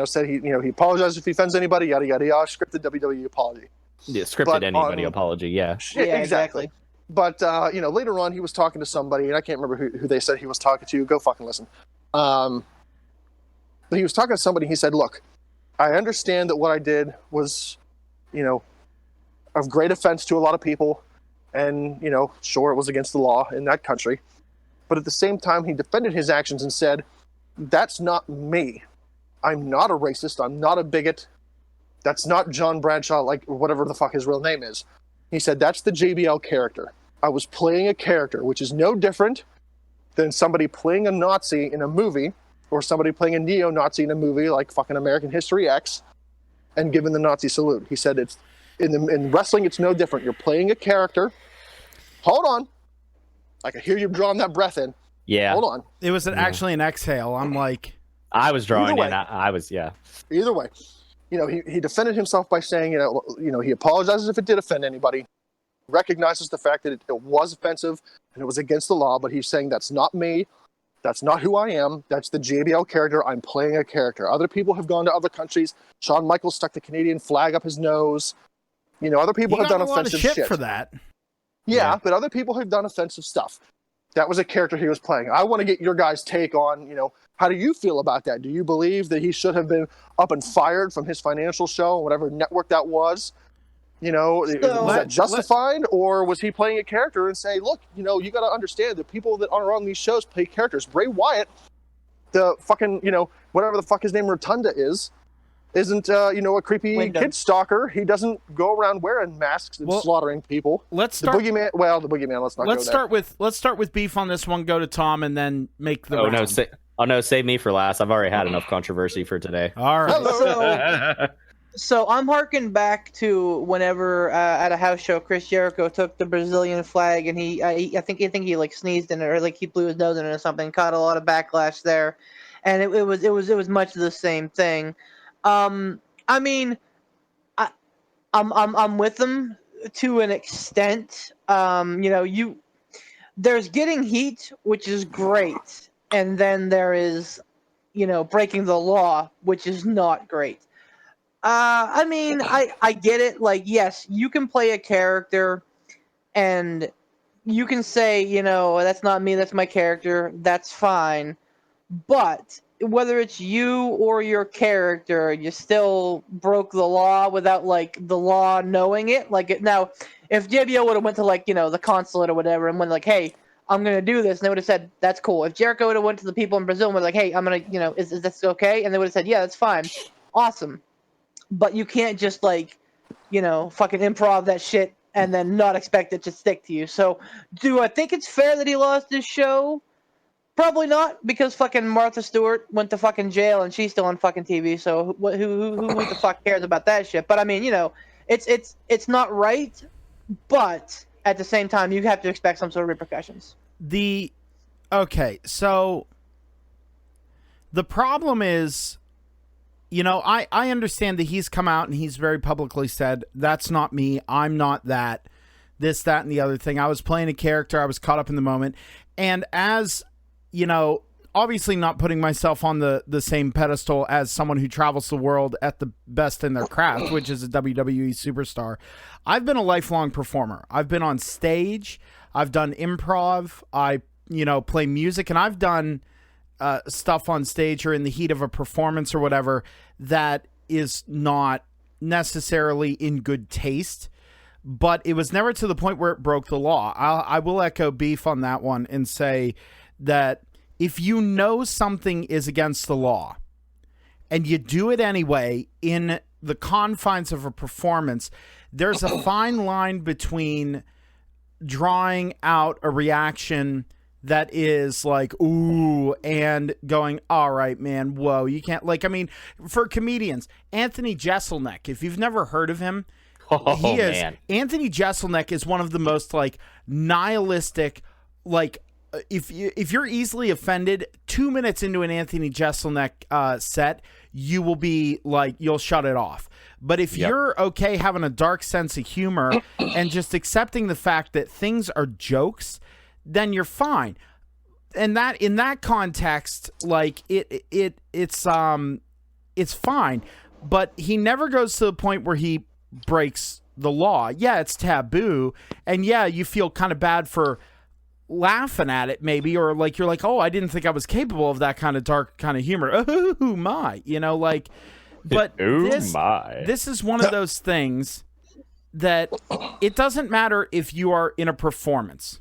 Said he apologized if he offends anybody, yada yada yada. Scripted WWE apology. Yeah, scripted anybody apology. Yeah. Exactly. But later on, he was talking to somebody, and I can't remember who they said he was talking to. Go fucking listen. But he was talking to somebody. He said, "Look, I understand that what I did was, of great offense to a lot of people, and sure, it was against the law in that country. But at the same time, he defended his actions and said, that's not me. I'm not a racist. I'm not a bigot. That's not John Bradshaw, like whatever the fuck his real name is. He said, that's the JBL character. I was playing a character, which is no different than somebody playing a Nazi in a movie or somebody playing a neo-Nazi in a movie like fucking American History X and giving the Nazi salute. He said, it's in wrestling, it's no different. You're playing a character. Hold on. I can hear you drawing that breath in. Yeah. Hold on. It was actually an exhale. I'm like... I was drawing in. I was, yeah. Either way. He defended himself by saying, he apologizes if it did offend anybody, recognizes the fact that it was offensive and it was against the law, but he's saying that's not me, that's not who I am, that's the JBL character, I'm playing a character. Other people have gone to other countries. Shawn Michaels stuck the Canadian flag up his nose. Other people have done offensive shit for that. Yeah, but other people have done offensive stuff. That was a character he was playing. I want to get your guys' take on, how do you feel about that? Do you believe that he should have been up and fired from his financial show, whatever network that was? Was that justified, or was he playing a character and say, look, you got to understand the people that are on these shows play characters. Bray Wyatt, the fucking, whatever the fuck his name Rotunda isn't a creepy kid stalker. He doesn't go around wearing masks and slaughtering people. Let's start. The boogeyman. Let's start with beef on this one. Go to Tom and then make the. No, save me for last. I've already had enough controversy for today. All right. So I'm harking back to whenever at a house show, Chris Jericho took the Brazilian flag and I think he like sneezed in it or like he blew his nose in it or something. Caught a lot of backlash there, and it was much of the same thing. I mean, I'm with them to an extent. There's getting heat, which is great, and then there is, breaking the law, which is not great. I mean, I get it. Like, yes, you can play a character, and you can say, that's not me, that's my character. That's fine, but whether it's you or your character, you still broke the law without like the law knowing it. Now, if JBL would have went to the consulate or whatever and went like, "Hey, I'm gonna do this," and they would have said, "That's cool." If Jericho would have went to the people in Brazil and were like, "Hey, I'm gonna, is this okay?" and they would have said, "Yeah, that's fine, awesome." But you can't just fucking improv that shit and then not expect it to stick to you. So, do I think it's fair that he lost his show? Probably not, because fucking Martha Stewart went to fucking jail and she's still on fucking TV. So who the fuck cares about that shit? But I mean, it's not right. But at the same time, you have to expect some sort of repercussions. Okay, so the problem is, I understand that he's come out and he's very publicly said, that's not me. I'm not that. This, that, and the other thing. I was playing a character. I was caught up in the moment. And as obviously not putting myself on the same pedestal as someone who travels the world at the best in their craft, which is a WWE superstar. I've been a lifelong performer. I've been on stage. I've done improv. I, play music, and I've done stuff on stage or in the heat of a performance or whatever that is not necessarily in good taste, but it was never to the point where it broke the law. I will echo beef on that one and say that if you know something is against the law and you do it anyway in the confines of a performance, there's a fine line between drawing out a reaction that is like, ooh, and going, all right, man, whoa, you can't, for comedians, Anthony Jeselnik, if you've never heard of him, Anthony Jeselnik is one of the most nihilistic, if you're easily offended, 2 minutes into an Anthony Jeselnik set, you will be you'll shut it off. But if you're okay having a dark sense of humor and just accepting the fact that things are jokes, then you're fine. And that in that context, like it's fine. But he never goes to the point where he breaks the law. Yeah, it's taboo, and yeah, you feel kind of bad for laughing at it, maybe, or like you're like, oh, I didn't think I was capable of that kind of dark kind of humor. Oh my, like. But this is one of those things that it doesn't matter if you are in a performance.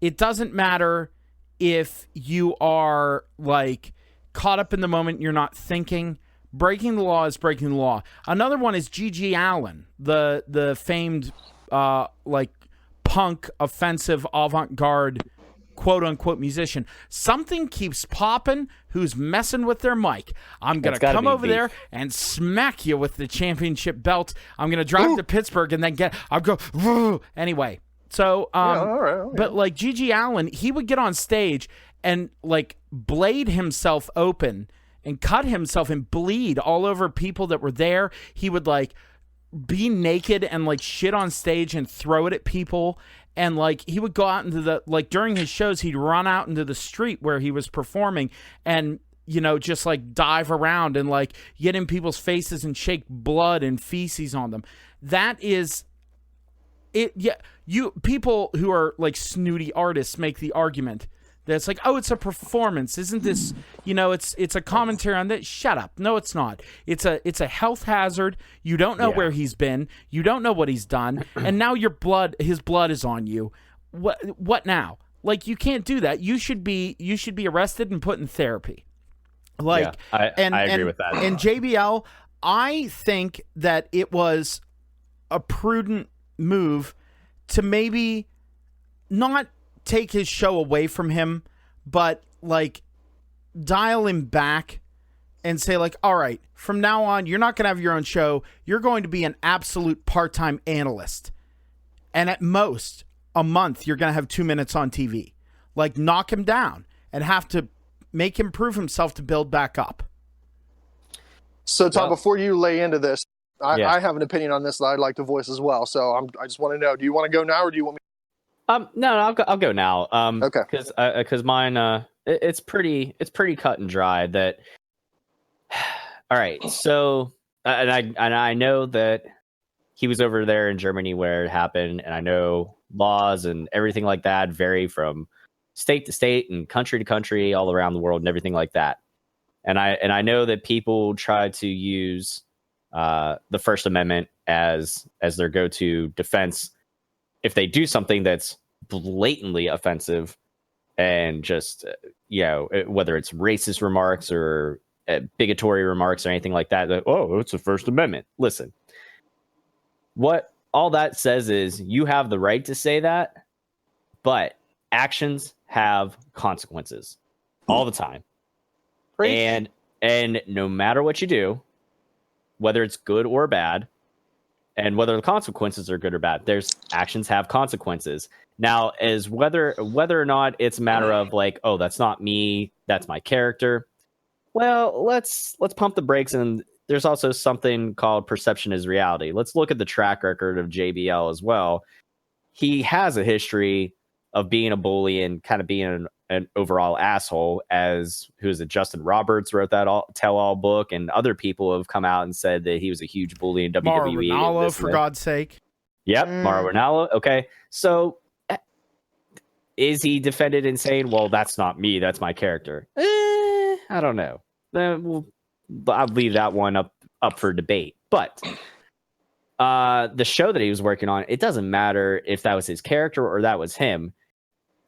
It doesn't matter if you are like caught up in the moment, you're not thinking. Breaking the law is breaking the law. Another one is G.G. Allen, the famed like punk, offensive, avant-garde, quote-unquote musician. Something keeps popping who's messing with their mic. I'm going to come over there and smack you with the championship belt. I'm going to drive to Pittsburgh and then I'll go, woo. Anyway. So, all right. But like G.G. Allen, he would get on stage and like blade himself open and cut himself and bleed all over people that were there. He would like be naked and like shit on stage and throw it at people. And like he would go out into the, like during his shows, he'd run out into the street where he was performing and, just like dive around and like get in people's faces and shake blood and feces on them. That is it. Yeah. People who are like snooty artists make the argument that's like, oh, it's a performance. Isn't this, it's a commentary on that. Shut up. No, it's not. It's a health hazard. You don't know where he's been. You don't know what he's done. And now his blood is on you. What now? Like, you can't do that. You should be arrested and put in therapy. Like, I agree with that. And JBL, I think that it was a prudent move to maybe not take his show away from him, but like dial him back and say like, all right, from now on, you're not going to have your own show. You're going to be an absolute part-time analyst. And at most a month, you're going to have 2 minutes on TV. Like, knock him down and have to make him prove himself to build back up. So Tom, before you lay into this, I have an opinion on this that I'd like to voice as well. So I just want to know, do you want to go now or do you want me? No, I'll go now. Okay. Because mine, it's pretty cut and dry. That. All right. So, and I know that he was over there in Germany where it happened, and I know laws and everything like that vary from state to state and country to country all around the world and everything like that. And I know that people try to use the First Amendment as their go-to defense if they do something that's blatantly offensive and just, whether it's racist remarks or bigotry remarks or anything like that, oh, it's the First Amendment. Listen, what all that says is you have the right to say that, but actions have consequences all the time. Preach. And no matter what you do, whether it's good or bad, and whether the consequences are good or bad, there's actions have consequences. Now, as whether or not it's a matter of like, oh, that's not me, that's my character. Well, let's pump the brakes. And there's also something called perception is reality. Let's look at the track record of JBL as well. He has a history of being a bully and kind of being an overall asshole. Justin Roberts wrote that tell-all book, and other people have come out and said that he was a huge bully in WWE. Mauro Ranallo, for God's sake. Yep, Mauro Ranallo. Okay, so is he defended in saying, well, that's not me, that's my character? I don't know. I'll leave that one up for debate. But the show that he was working on, it doesn't matter if that was his character or that was him.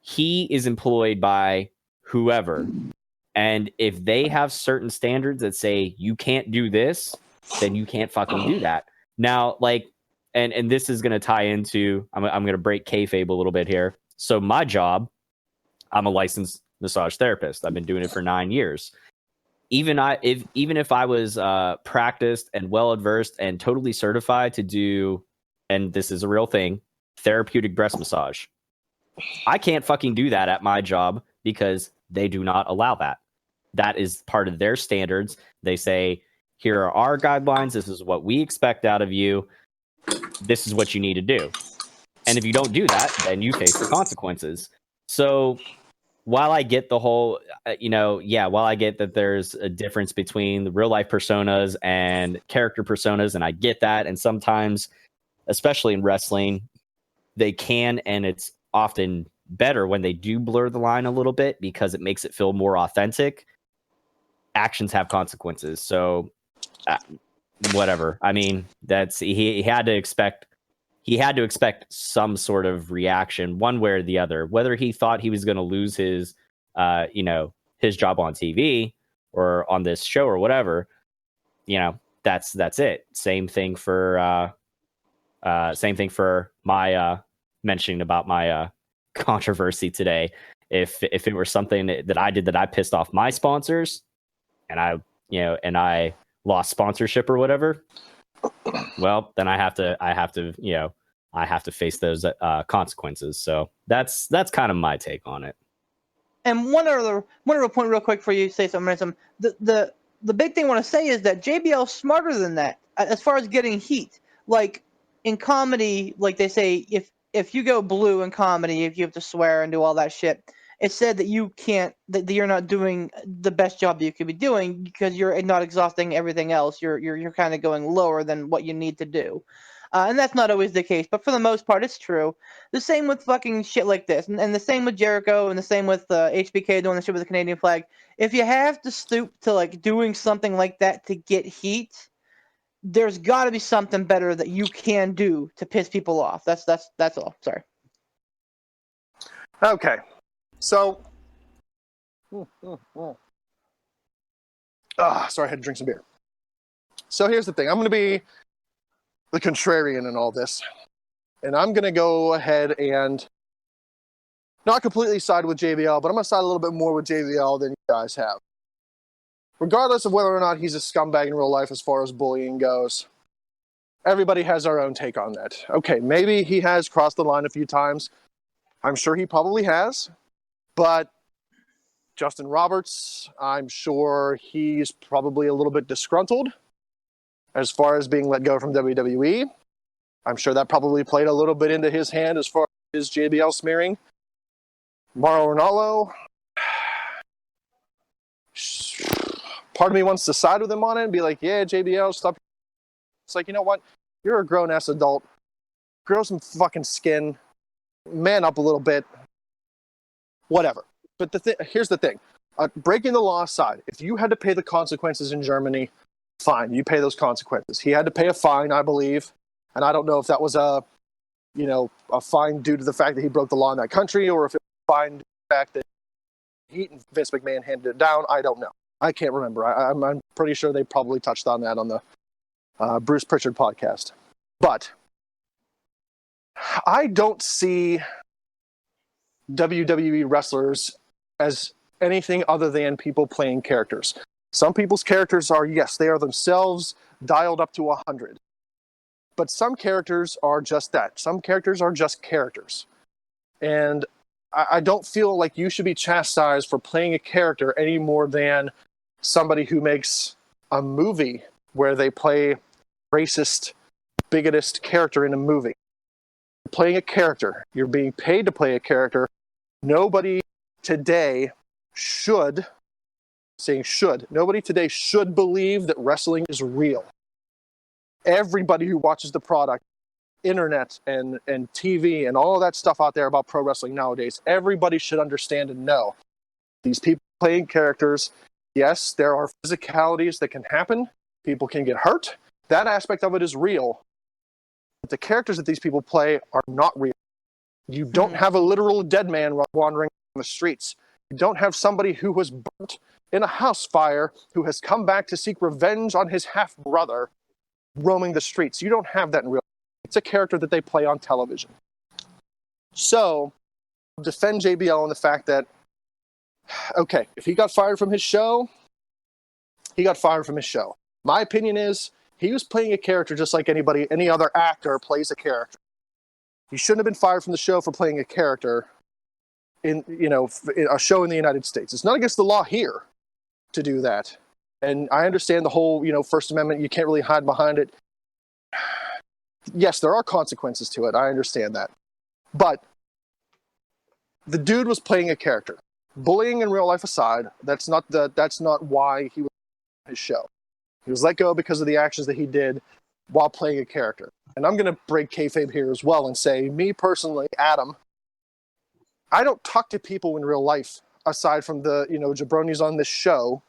He is employed by whoever. And if they have certain standards that say you can't do this, then you can't fucking do that. Now, like, and this is going to tie into, I'm going to break kayfabe a little bit here. So my job, I'm a licensed massage therapist. I've been doing it for 9 years. Even if I was practiced and well-versed and totally certified to do, and this is a real thing, therapeutic breast massage, I can't fucking do that at my job because they do not allow that. That is part of their standards. They say, here are our guidelines. This is what we expect out of you. This is what you need to do. And if you don't do that, then you face the consequences. So while I get the whole, while I get that there's a difference between the real life personas and character personas, and I get that, and sometimes, especially in wrestling, they can, and it's often better when they do blur the line a little bit because it makes it feel more authentic. Actions have consequences, so whatever. I mean, that's he had to expect some sort of reaction one way or the other, whether he thought he was going to lose his his job on TV or on this show or whatever. That's it. Same thing for my mentioning about my controversy today. If it were something that I did that I pissed off my sponsors and I lost sponsorship or whatever, well, then I have to face those consequences. So that's kind of my take on it. And one other point, real quick, for you to say something ransom. The big thing I want to say is that JBL's smarter than that as far as getting heat. Like in comedy, like they say, if you go blue in comedy, if you have to swear and do all that shit, it's said that that you're not doing the best job you could be doing because you're not exhausting everything else. You're kind of going lower than what you need to do. And that's not always the case, but for the most part, it's true. The same with fucking shit like this, and the same with Jericho, and the same with HBK doing the shit with the Canadian flag. If you have to stoop to like doing something like that to get heat, there's got to be something better that you can do to piss people off. That's all. Sorry. Okay, so sorry, I had to drink some beer. So here's the thing. I'm going to be the contrarian in all this. And I'm going to go ahead and not completely side with JBL, but I'm going to side a little bit more with JBL than you guys have. Regardless of whether or not he's a scumbag in real life as far as bullying goes, everybody has our own take on that. Okay, maybe he has crossed the line a few times. I'm sure he probably has. But Justin Roberts, I'm sure he's probably a little bit disgruntled as far as being let go from WWE. I'm sure that probably played a little bit into his hand as far as his JBL smearing. Mauro Ranallo, part of me wants to side with him on it and be like, yeah, JBL, stop. It's like, you know what? You're a grown-ass adult. Grow some fucking skin. Man up a little bit. Whatever. But here's the thing. Breaking the law aside, if you had to pay the consequences in Germany, fine, you pay those consequences. He had to pay a fine, I believe, and I don't know if that was a fine due to the fact that he broke the law in that country, or if it was a fine due to the fact that Heat and Vince McMahon handed it down. I don't know. I can't remember. I'm pretty sure they probably touched on that on the Bruce Pritchard podcast. But I don't see WWE wrestlers as anything other than people playing characters. Some people's characters are, yes, they are themselves dialed up to 100. But some characters are just that. Some characters are just characters. And I don't feel like you should be chastised for playing a character any more than somebody who makes a movie where they play racist, bigotist character in a movie. You're playing a character. You're being paid to play a character. Nobody today should believe that wrestling is real. Everybody who watches the product, internet and TV and all of that stuff out there about pro wrestling nowadays, everybody should understand and know these people playing characters. Yes, there are physicalities that can happen. People can get hurt. That aspect of it is real. But the characters that these people play are not real. You don't have a literal dead man wandering on the streets. You don't have somebody who was burnt in a house fire who has come back to seek revenge on his half-brother roaming the streets. You don't have that in real life. It's a character that they play on television. So, defend JBL on the fact that, okay, if he got fired from his show, he got fired from his show. My opinion is he was playing a character just like any other actor plays a character. He shouldn't have been fired from the show for playing a character in a show in the United States. It's not against the law here to do that. And I understand the whole, First Amendment, you can't really hide behind it. Yes, there are consequences to it. I understand that. But the dude was playing a character. Bullying in real life aside, that's not why he was on his show. He was let go because of the actions that he did while playing a character. And I'm going to break kayfabe here as well and say, me personally, Adam, I don't talk to people in real life aside from the, jabronis on this show.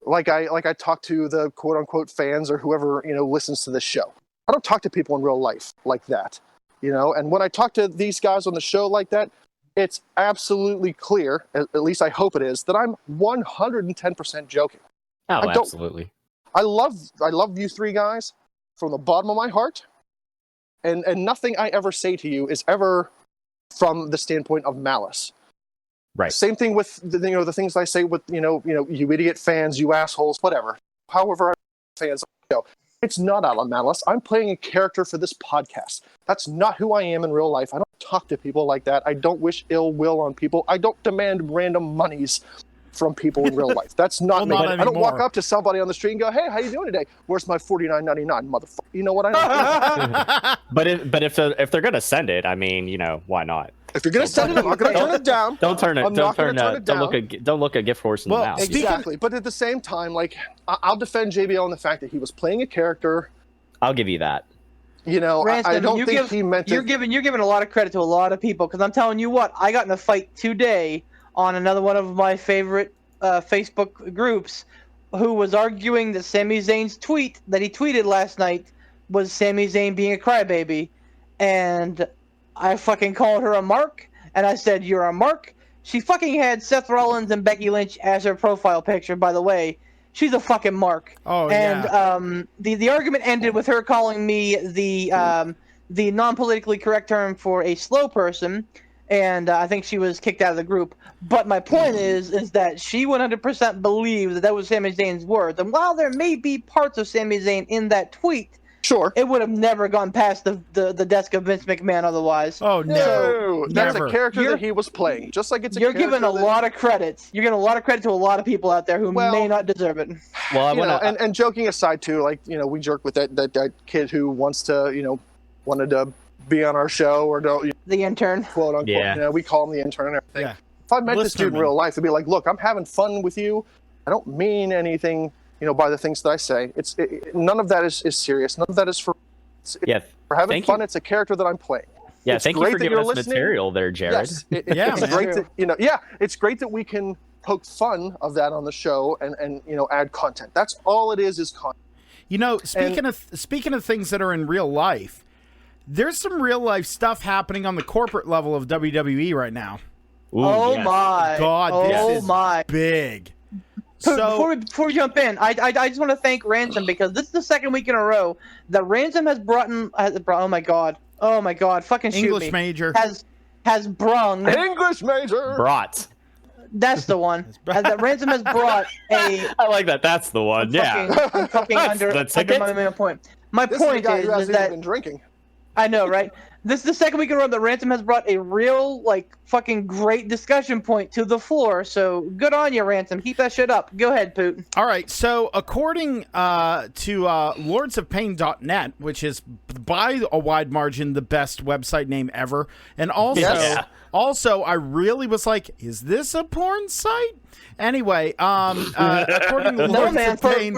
Like I talk to the quote unquote fans or whoever, listens to this show. I don't talk to people in real life like that, and when I talk to these guys on the show like that, it's absolutely clear, at least I hope it is, that I'm 110% joking. Oh, absolutely. I love you three guys from the bottom of my heart, and nothing I ever say to you is ever from the standpoint of malice. Right. Same thing with the things I say with you idiot fans, you assholes, whatever. However, fans, it's not out of malice. I'm playing a character for this podcast. That's not who I am in real life. I don't talk to people like that. I don't wish ill will on people. I don't demand random monies from people in real life. That's not me. I don't walk up to somebody on the street and go, "Hey, how you doing today? Where's my $49.99, motherfucker?" You know what I mean? But if they're gonna send it, I mean, why not? If you're gonna send it, I'm not gonna turn it down. Don't look a gift horse in the mouth. Exactly. But at the same time, I'll defend JBL in the fact that he was playing a character. I'll give you that. Ransom, I don't think he meant you're it. You're giving a lot of credit to a lot of people, because I'm telling you what, I got in a fight today on another one of my favorite Facebook groups, who was arguing that Sami Zayn's tweet that he tweeted last night was Sami Zayn being a crybaby, and I fucking called her a mark, and I said, "You're a mark." She fucking had Seth Rollins and Becky Lynch as her profile picture, by the way. She's a fucking mark. Oh, and, yeah. The argument ended with her calling me the non-politically correct term for a slow person, and I think she was kicked out of the group. But my point is that she 100% believed that was Sami Zayn's words. And while there may be parts of Sami Zayn in that tweet, sure, it would have never gone past the desk of Vince McMahon otherwise. Oh, no. That's Never. a character that he was playing. Just like it's a You're character giving a lot of credit. You're giving a lot of credit to a lot of people out there who may not deserve it. Well, and joking aside too, we joke with that kid who wants to, wanted to be on our show or don't. The intern. Quote unquote. Yeah. We call him the intern and everything. Yeah. If I met this dude in Blisterman. real life, it'd be like, look, I'm having fun with you. I don't mean anything, by the things that I say. None of that is serious. None of that is for. For having fun. It's a character that I'm playing. Yeah, it's thank you for giving us material there, Jared. Yes, Yeah, it's man. great that it's great that we can poke fun of that on the show and add content. That's all it is content. Speaking of things that are in real life, there's some real life stuff happening on the corporate level of WWE right now. Ooh, Oh yes. my God, this is my big. Before we jump in, I just want to thank Ransom, because this is the second week in a row that Ransom has brought in. Oh my god, fucking shoot English me. major. Has brung. English major. Brought. That's the one. That Ransom has brought a. I like that. That's the one. I'm fucking under the ticket? my main point. My This is point a guy who is hasn't even that been drinking. I know, right? This is the second week in a row that Ransom has brought a real, fucking great discussion point to the floor. So good on you, Ransom. Keep that shit up. Go ahead, Poot. All right. So according to lordsofpain.net, which is by a wide margin the best website name ever, and also I really was like, is this a porn site? Anyway, according to Lords of Pain.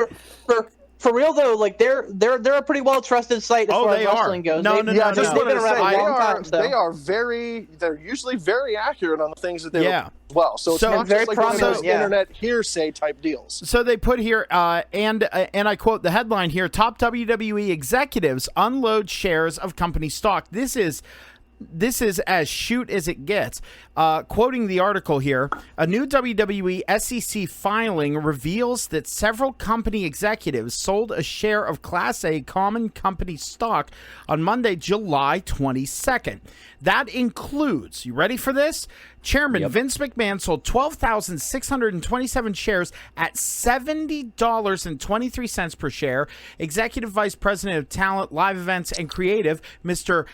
For real though, like they're a pretty well trusted site as far as wrestling goes. They've been around a long time. They're usually very accurate on the things that they do well. So it's not just like one of those internet hearsay type deals. So they put here, and I quote the headline here: top WWE executives unload shares of company stock. This is as shoot as it gets. Quoting the article here, a new WWE SEC filing reveals that several company executives sold a share of Class A common company stock on Monday, July 22nd. That includes, you ready for this? Chairman Vince McMahon sold 12,627 shares at $70.23 per share. Executive Vice President of Talent, Live Events, and Creative, Mr.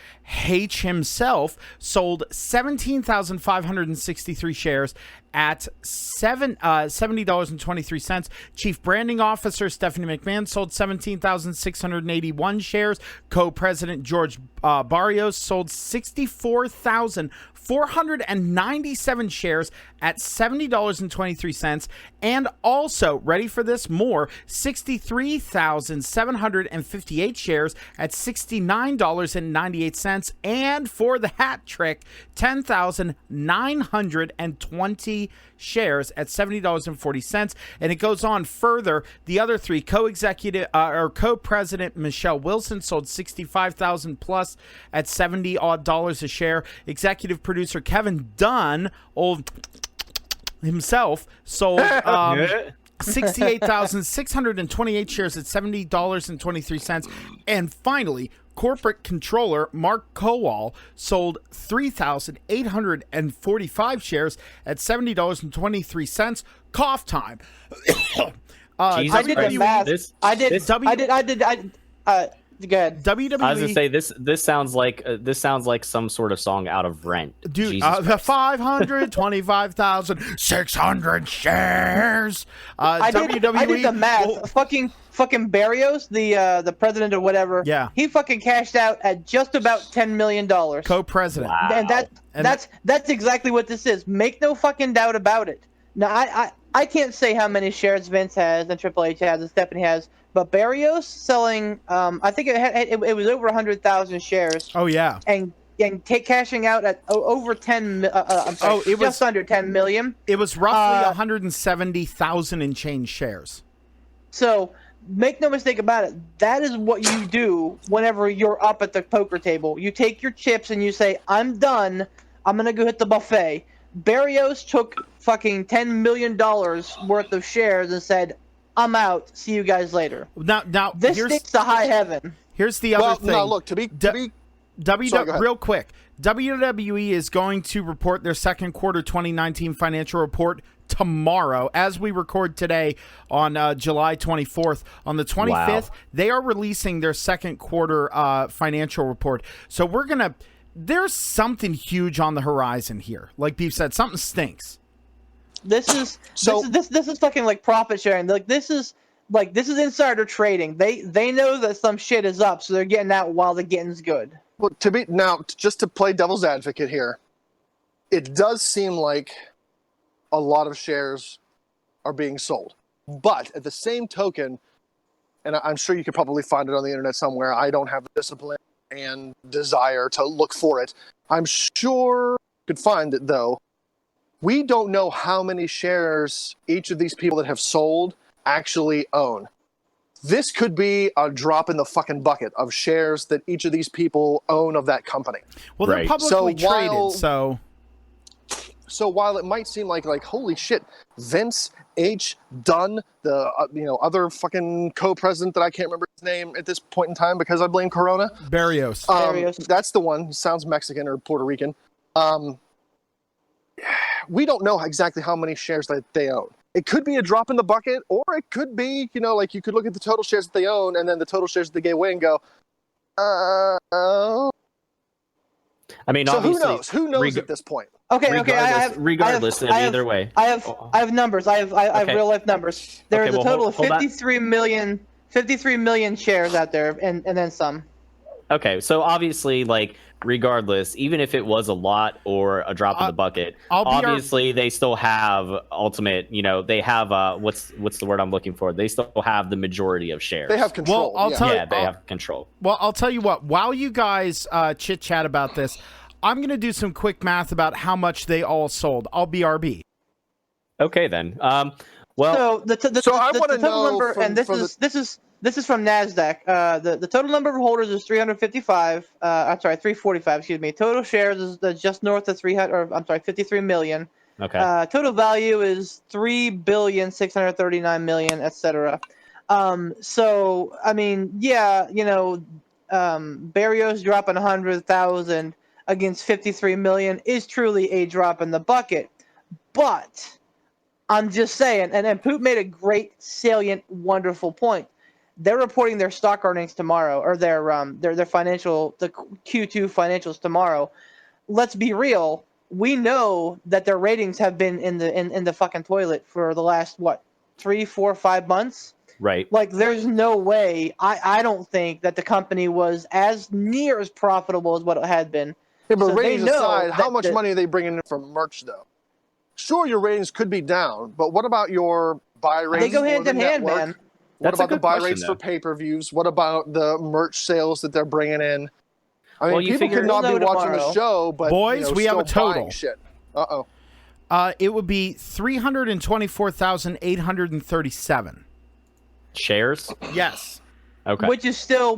H himself, sold 17,563 shares at $70.23. Chief Branding Officer Stephanie McMahon sold 17,681 shares. Co-President George Barrios sold 64,497 shares at $70.23. And also, ready for this, more, 63,758 shares at $69.98. And for the hat trick, 10,920 shares at $70.40. And it goes on further. The other three, co-executive or co-president Michelle Wilson sold 65,000 plus at $70 odd a share. Executive producer Kevin Dunn, old himself, sold 68,628 shares at $70.23. And finally, corporate controller Mark Kowal sold 3,845 shares at $70.23. Cough time. Jesus I did the math. Go ahead. WWE. I was gonna say this sounds like some sort of song out of Rent. Dude, 525,600 shares. I did WWE. the math. Well, Fucking Barrios, the president or whatever. Yeah. He fucking cashed out at just about $10 million. co-president. Wow. And that's exactly what this is. Make no fucking doubt about it. Now I can't say how many shares Vince has and Triple H has and Stephanie has, but Barrios selling I think it was over 100,000 shares. Oh yeah. And cashing out at over 10. Just under 10 million. It was roughly 170,000 and change shares. So make no mistake about it. That is what you do whenever you're up at the poker table. You take your chips and you say, "I'm done. I'm gonna go hit the buffet." Barrios took fucking $10 million worth of shares and said, "I'm out. See you guys later." Now This stinks to high heaven. Here's the other thing. Now look, to be Sorry, go ahead. real quick, WWE is going to report their second quarter 2019 financial report tomorrow, as we record today on July 24th. On the 25th, they are releasing their second quarter financial report. So there's something huge on the horizon here. Like Beef said, something stinks. This is fucking like profit sharing. Like this is insider trading. They know that some shit is up, so they're getting out while the getting's good. Well, just to play devil's advocate here, it does seem like a lot of shares are being sold. But at the same token, and I'm sure you could probably find it on the internet somewhere, I don't have the discipline and desire to look for it. I'm sure you could find it, though. We don't know how many shares each of these people that have sold actually own. This could be a drop in the fucking bucket of shares that each of these people own of that company. Well, they're Right. publicly traded, So while it might seem like holy shit, Vince H. Dunn, the other fucking co-president that I can't remember his name at this point in time because I blame Corona. Barrios. Barrios. That's the one. Sounds Mexican or Puerto Rican. We don't know exactly how many shares that they own. It could be a drop in the bucket, or it could be, like you could look at the total shares that they own and then the total shares that they gave away and go, I mean, so obviously, who knows at this point? Okay. Regardless, either way. I have numbers. I have Okay. real life numbers. There is a total of hold that. 53 million shares out there, and then some. Okay, so obviously, regardless, even if it was a lot or a drop in the bucket, obviously they still have ultimate. They have what's the word I'm looking for? They still have the majority of shares. They have control. Well, they have control. Well, I'll tell you what. While you guys chit chat about this, I'm going to do some quick math about how much they all sold. I'll BRB. Okay, then. I wanna total know number, and this is from Nasdaq. The total number of holders is 345. Excuse me. Total shares is just north of 53 million. Okay. Total value is 3,639,000,000, etc. So I mean, Barrios dropping 100,000 against 53 million is truly a drop in the bucket. But I'm just saying, and Poop made a great, salient, wonderful point. They're reporting their stock earnings tomorrow, or their the Q2 financials tomorrow. Let's be real. we know that their ratings have been in the fucking toilet for the last 3, 4, 5 months. Right. Like, there's no way. I don't think that the company was as near as profitable as what it had been. Yeah, but So they ratings know aside, how that much money are they bringing in from merch, though? Sure, your ratings could be down, but what about your buy rates? They go hand for in the hand, network? man. What That's a about the good buy question, rates though. for pay-per-views? What about the merch sales that they're bringing in? I mean, Well, you people figure- could not We'll be know watching the tomorrow. show, but Boys, we have a still buying total. shit. Uh-oh. It would be 324,837. Shares? Yes. Okay. Which is still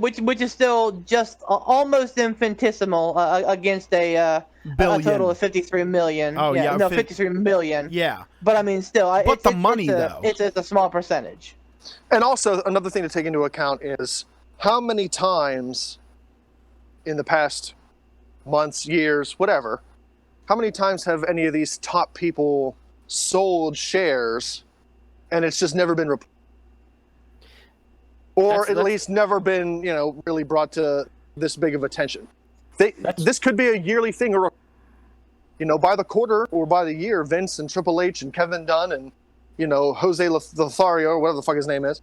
just almost infinitesimal against a Billion. total of 53 million. Oh, yeah, 53 million. Yeah. But I mean, still, But the money, though. it's a small percentage. And also, another thing to take into account is how many times in the past months, years, whatever, how many times have any of these top people sold shares and it's just never been reported? Or at least never been, really brought to this big of attention. This could be a yearly thing, or by the quarter or by the year, Vince and Triple H and Kevin Dunn and Jose Lothario or whatever the fuck his name is,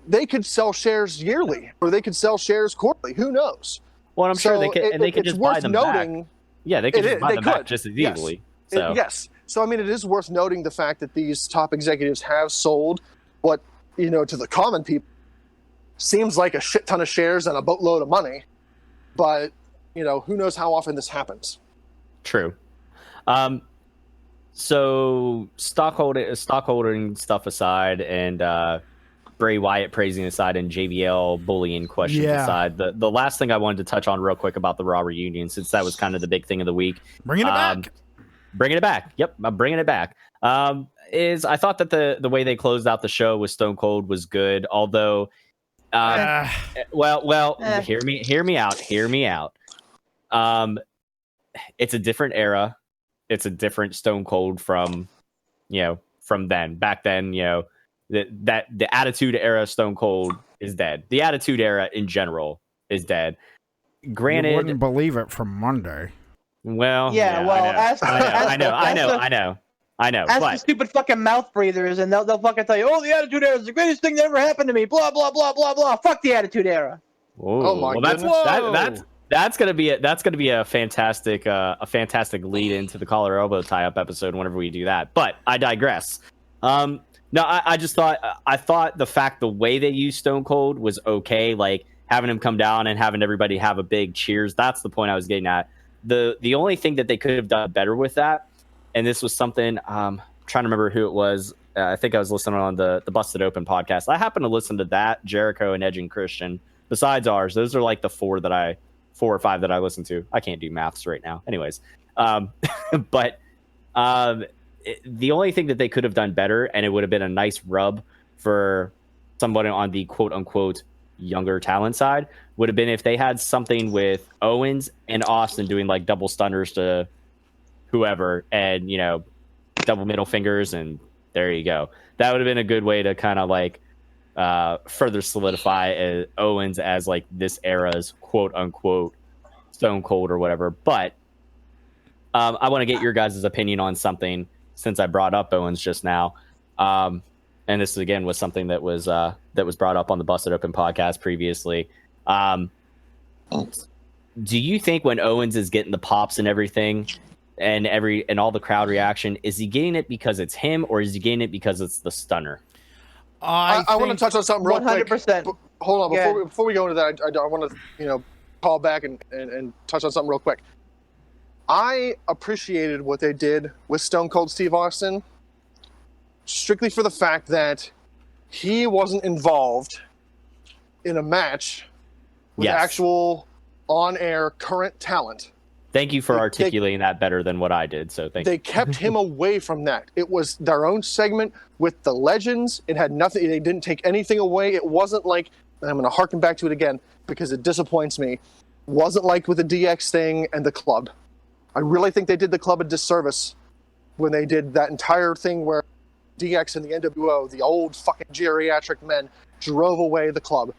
they could sell shares yearly, or they could sell shares quarterly. Who knows? Well, I'm sure they could, and they could just buy them back. Yeah, they could just buy them back just as easily. So. Yes. So I mean, it is worth noting the fact that these top executives have sold what to the common people seems like a shit ton of shares and a boatload of money, but who knows how often this happens. True. So stockholding stuff aside, and Bray Wyatt praising aside, and JBL bullying questions aside, the last thing I wanted to touch on real quick about the Raw reunion, since that was kind of the big thing of the week. Bringing it back. Bringing it back. Yep, I'm bringing it back. Is I thought that the way they closed out the show with Stone Cold was good, although hear me out. It's a different era. It's a different Stone Cold from then. Back then, the Attitude Era Stone Cold is dead. The Attitude Era in general is dead. Granted, you wouldn't believe it from Monday. Well, I know. Ask the stupid fucking mouth breathers, and they'll fucking tell you, "Oh, the Attitude Era is the greatest thing that ever happened to me." Blah blah blah blah blah. Fuck the Attitude Era. Oh my goodness. That's gonna be a fantastic lead into the collar elbow tie up episode whenever we do that. But I digress. No, I just thought the way they used Stone Cold was okay. Like having him come down and having everybody have a big cheers. That's the point I was getting at. The only thing that they could have done better with that, and this was something I'm trying to remember who it was. I think I was listening on the Busted Open podcast. I happen to listen to that, Jericho and Edge and Christian. Besides ours, those are like the 4 or 5 that I listen to. I can't do maths right now. Anyways, but the only thing that they could have done better, and it would have been a nice rub for somebody on the quote unquote younger talent side, would have been if they had something with Owens and Austin doing like double stunners to whoever, and double middle fingers, and there you go. That would have been a good way to kind of like further solidify Owens as like this era's quote unquote Stone Cold or whatever. But I want to get your guys' opinion on something, since I brought up Owens just now. And this again was something that was brought up on the Busted Open podcast previously. Do you think when Owens is getting the pops and everything, and all the crowd reaction, is he getting it because it's him, or is he getting it because it's the stunner? I want to touch on something real 100%. quick. Hold on, before we go into that, I want to call back and touch on something real quick. I appreciated what they did with Stone Cold Steve Austin, strictly for the fact that he wasn't involved in a match with actual on-air current talent. Thank you for articulating that better than what I did. So thank you. They kept him away from that. It was their own segment with the legends. It had nothing. They didn't take anything away. It wasn't like, and I'm going to harken back to it again because it disappoints me. It wasn't like with the DX thing and the club. I really think they did the club a disservice when they did that entire thing where DX and the NWO, the old fucking geriatric men, drove away the club.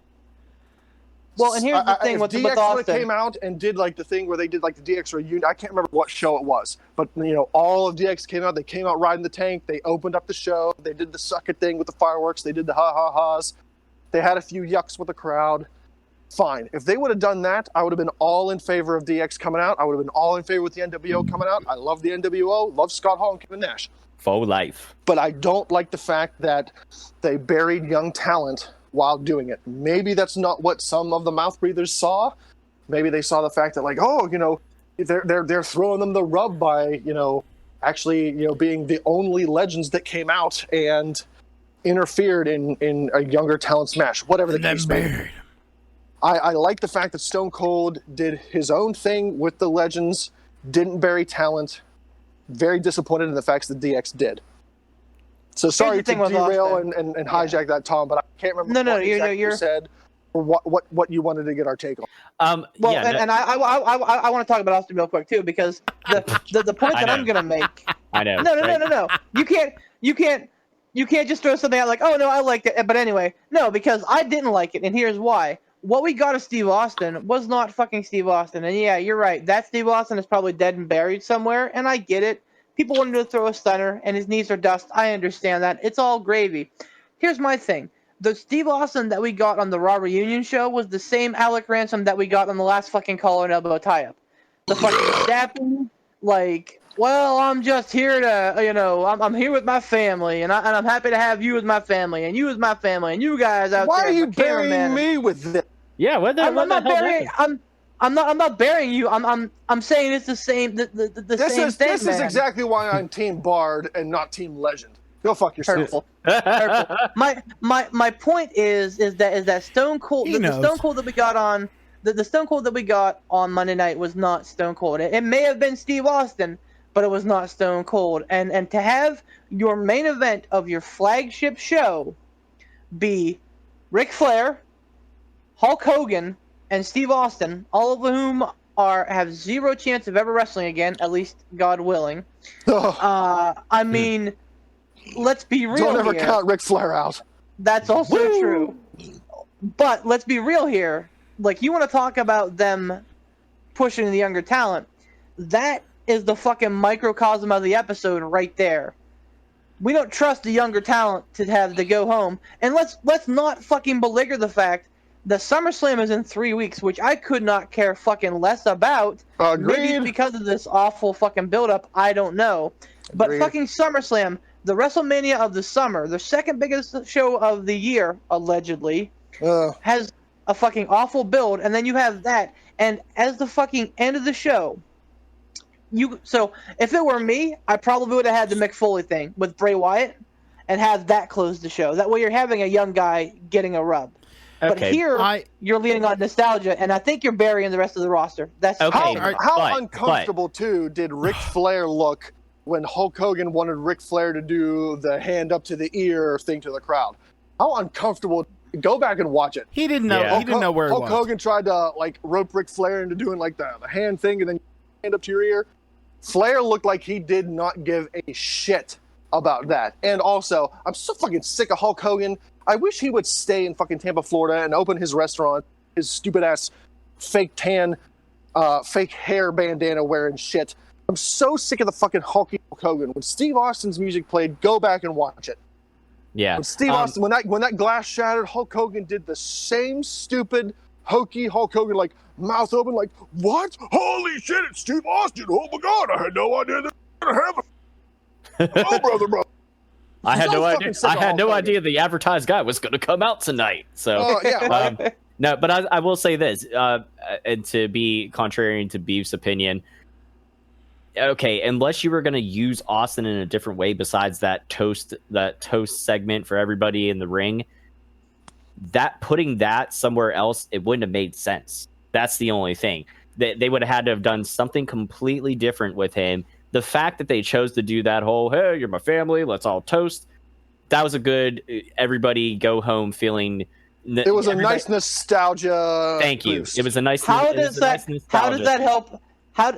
Well, and here's the thing if with DX Austin. would have came out and did like the thing where they did like the DX reunion, I can't remember what show it was, but all of DX came out. They came out riding the tank. They opened up the show. They did the suck it thing with the fireworks. They did the ha ha ha's. They had a few yucks with the crowd. Fine. If they would have done that, I would have been all in favor of DX coming out. I would have been all in favor with the NWO coming out. I love the NWO. Love Scott Hall and Kevin Nash. Faux life. But I don't like the fact that they buried young talent while doing it. Maybe that's not what some of the mouth breathers saw. Maybe they saw the fact that they're throwing them the rub by actually being the only legends that came out and interfered in a younger talent's match, whatever the case may be. I like the fact that Stone Cold did his own thing with the legends, didn't bury talent. Very disappointed in the facts that DX did. So sorry to derail and hijack that, Tom, but I can't remember what exactly you said or what you wanted to get our take on. I want to talk about Austin real quick too, because the point that I'm gonna make. I know. No. You can't just throw something out like, oh no, I liked it. But anyway, no, because I didn't like it, and here's why. What we got of Steve Austin was not fucking Steve Austin. And yeah, you're right. That Steve Austin is probably dead and buried somewhere, and I get it. People wanted to throw a stunner, and his knees are dust. I understand that. It's all gravy. Here's my thing. The Steve Austin that we got on the Raw Reunion show was the same Alec Ransom that we got on the last fucking collar and elbow tie-up. The fucking stabbing, well, I'm just here to, I'm here with my family, and I'm happy to have you as my family, and you as my family, and you guys out there. Why are you burying me with this? Yeah, I'm not burying you. I'm saying it's the same. The same thing. This is exactly why I'm Team Bard and not Team Legend. Go fuck yourself. Hurtful. My point is that Stone Cold, the Stone Cold that we got on the Stone Cold that we got on Monday night was not Stone Cold. It may have been Steve Austin, but it was not Stone Cold. And to have your main event of your flagship show be Ric Flair, Hulk Hogan, and Steve Austin, all of whom have zero chance of ever wrestling again, at least God willing. I mean, let's be real here. Don't ever count Ric Flair out. That's also true. But let's be real here. You want to talk about them pushing the younger talent. That is the fucking microcosm of the episode right there. We don't trust the younger talent to have to go home. And let's not fucking belabor the fact the SummerSlam is in 3 weeks, which I could not care fucking less about. Agreed. Maybe it's because of this awful fucking build-up. I don't know. But fucking SummerSlam, the WrestleMania of the summer, the second biggest show of the year, allegedly, has a fucking awful build, and then you have that. And as the fucking end of the show, so if it were me, I probably would have had the Mick Foley thing with Bray Wyatt and have that close the show. That way you're having a young guy getting a rub. But here, you're leaning on nostalgia, and I think you're burying the rest of the roster. That's okay. How uncomfortable, too, did Ric Flair look when Hulk Hogan wanted Ric Flair to do the hand up to the ear thing to the crowd? How uncomfortable. Go back and watch it. He didn't know. Yeah. He didn't know where it was. Hulk Hogan tried to rope Ric Flair into doing the hand thing and then hand up to your ear. Flair looked like he did not give a shit about that. And also, I'm so fucking sick of Hulk Hogan. I wish he would stay in fucking Tampa, Florida, and open his restaurant. His stupid ass fake tan, fake hair bandana wearing shit. I'm so sick of the fucking Hulk Hogan. When Steve Austin's music played, go back and watch it. Yeah. When Steve Austin, when that glass shattered, Hulk Hogan did the same stupid hokey Hulk Hogan, mouth open, what? Holy shit! It's Steve Austin! Oh my god! I had no idea that was gonna happen. Oh brother. I had no idea. I had no idea the advertised guy was going to come out tonight. So, no, but I will say this, and to be contrarian to Beef's opinion. Okay, unless you were going to use Austin in a different way besides that toast segment for everybody in the ring, that putting that somewhere else, it wouldn't have made sense. That's the only thing. They would have had to have done something completely different with him. The fact that they chose to do that whole, hey, you're my family, let's all toast, that was a good, everybody go home feeling. It was a nice nostalgia. Thank you. boost. It was a nice. How does that help?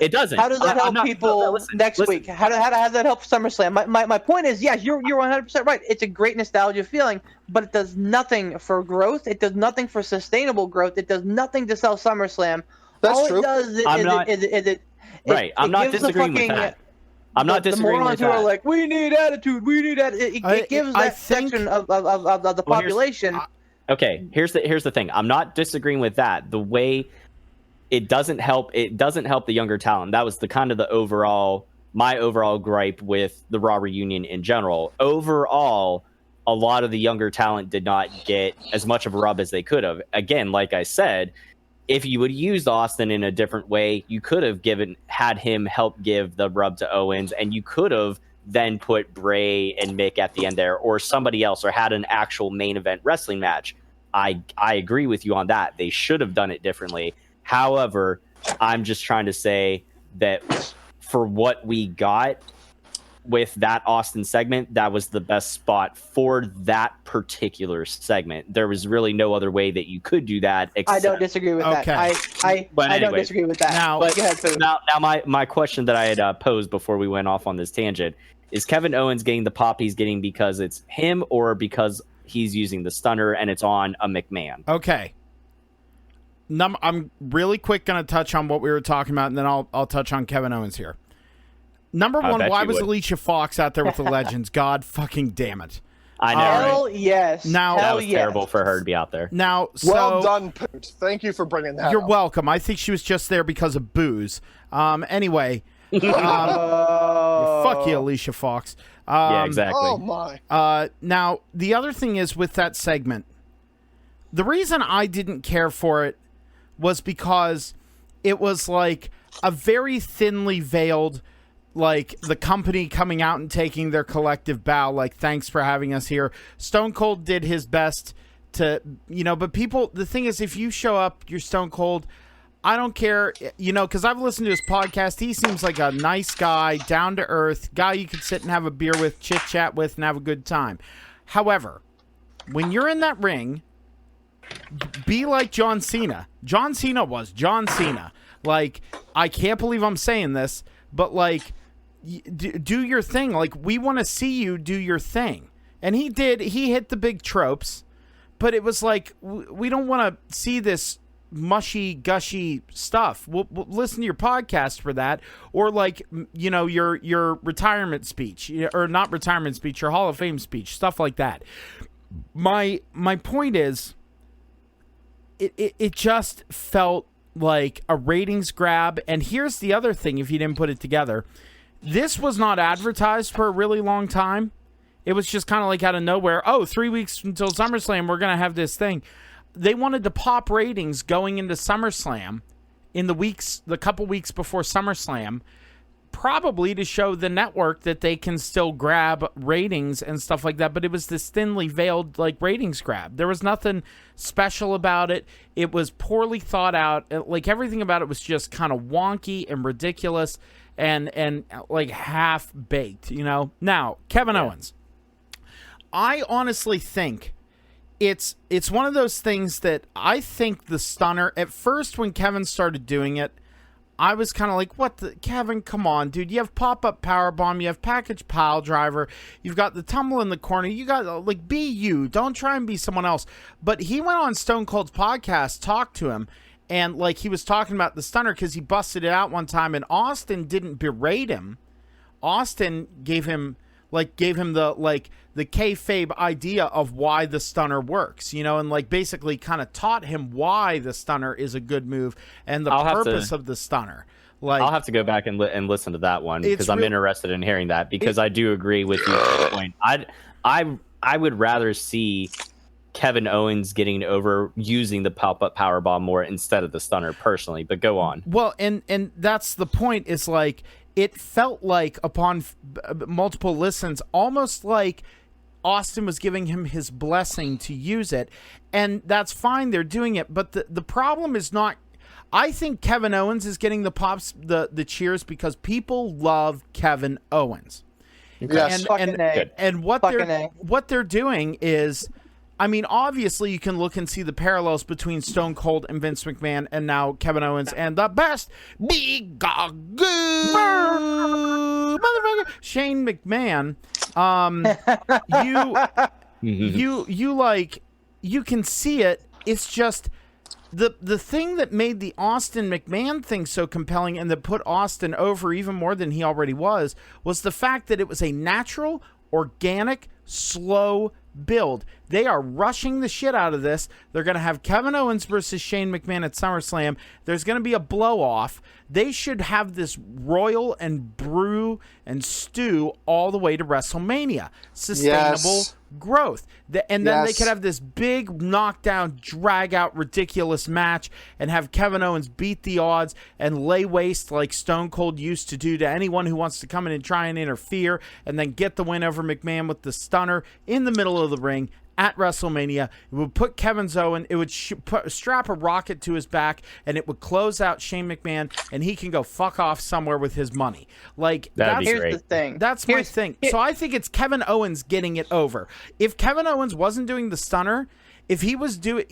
It doesn't. How does that help people next week? How does that help SummerSlam? My point is, yes, you're 100% right. It's a great nostalgia feeling, but it does nothing for growth. It does nothing for sustainable growth. It does nothing to sell SummerSlam. That's All true. it does is I'm not disagreeing with that. I'm not disagreeing with that. The morons who are that. like, we need attitude. We need attitude. It gives that section of the population. Okay, here's the thing. I'm not disagreeing with that. The way it doesn't help the younger talent. That was my overall gripe with the Raw reunion in general. Overall, a lot of the younger talent did not get as much of a rub as they could have. Again, like I said, if you would use Austin in a different way, you could have had him help give the rub to Owens, and you could have then put Bray and Mick at the end there, or somebody else, or had an actual main event wrestling match. I agree with you on that. They should have done it differently. However, I'm just trying to say that for what we got with that Austin segment, that was the best spot for that particular segment. There was really no other way that you could do that. I don't disagree with that. I don't disagree with that. Now, but go ahead, Pooh. now my question that I had posed before we went off on this tangent is: Kevin Owens getting the pop he's getting because it's him, or because he's using the stunner and it's on a McMahon? Okay. I'm really quick going to touch on what we were talking about, and then I'll touch on Kevin Owens here. Number one, why was Alicia Fox out there with the Legends? God fucking damn it. I know. Hell yes. Now, that was terrible for her to be out there. Now, so, well done, Poot. Thank you for bringing that You're up. welcome. I think she was just there because of booze. Anyway. Fuck you, Alicia Fox. Yeah, exactly. Oh, my. Now, the other thing is with that segment, the reason I didn't care for it was because it was like a very thinly veiled, like the company coming out and taking their collective bow, like, thanks for having us here. Stone Cold did his best to, but people, the thing is, if you show up, you're Stone Cold, I don't care, because I've listened to his podcast. He seems like a nice guy, down to earth, guy you could sit and have a beer with, chit chat with, and have a good time. However, when you're in that ring, be like John Cena. John Cena was John Cena. Like, I can't believe I'm saying this, but like, do your thing. Like, we want to see you do your thing. And he did. He hit the big tropes, but it was like, we don't want to see this mushy, gushy stuff. We'll listen to your podcast for that, or like, your retirement speech, or not retirement speech, your Hall of Fame speech, stuff like that. My point is, it just felt like a ratings grab. And here's the other thing, if you didn't put it together, this was not advertised for a really long time. It was just kind of like out of nowhere. 3 weeks until SummerSlam, we're going to have this thing. They wanted to pop ratings going into SummerSlam in the couple weeks before SummerSlam, probably to show the network that they can still grab ratings and stuff like that. But it was this thinly veiled, like, ratings grab. There was nothing special about it. It was poorly thought out. Like, everything about it was just kind of wonky and ridiculous and like half-baked, Now, Kevin Owens. I honestly think it's one of those things that I think the stunner, at first when Kevin started doing it, I was kind of like, what the, Kevin, come on, dude. You have pop-up powerbomb, you have package pile driver, you've got the tumble in the corner, you got, like, be you. Don't try and be someone else. But he went on Stone Cold's podcast, talked to him, and, like, he was talking about the stunner because he busted it out one time, and Austin didn't berate him. Austin gave him the kayfabe idea of why the stunner works, and like basically kind of taught him why the stunner is a good move and the purpose of the stunner. Like, I'll have to go back and listen to that one because I'm interested in hearing that, because I do agree with you at this point. I would rather see Kevin Owens getting over using the pop-up powerbomb more instead of the stunner personally, but go on. Well, and that's the point, is like, it felt like upon multiple listens, almost like Austin was giving him his blessing to use it, and that's fine, they're doing it, but the problem is not, I think Kevin Owens is getting the pops, the cheers, because people love Kevin Owens. Yes. And what they're doing is, I mean, obviously, you can look and see the parallels between Stone Cold and Vince McMahon, and now Kevin Owens and the best big motherfucker Shane McMahon. You can see it. It's just the thing that made the Austin McMahon thing so compelling and that put Austin over even more than he already was the fact that it was a natural, organic, slow build. They are rushing the shit out of this. They're going to have Kevin Owens versus Shane McMahon at SummerSlam. There's going to be a blow-off. They should have this royal and brew and stew all the way to WrestleMania. Sustainable growth. And then they could have this big knockdown, drag-out, ridiculous match and have Kevin Owens beat the odds and lay waste like Stone Cold used to do to anyone who wants to come in and try and interfere, and then get the win over McMahon with the stunner in the middle of the ring at WrestleMania. It would put Kevin Owens, it would strap a rocket to his back, and it would close out Shane McMahon, and he can go fuck off somewhere with his money. Like, here's the thing. That's my thing. So I think it's Kevin Owens getting it over. If Kevin Owens wasn't doing the stunner, if he was doing,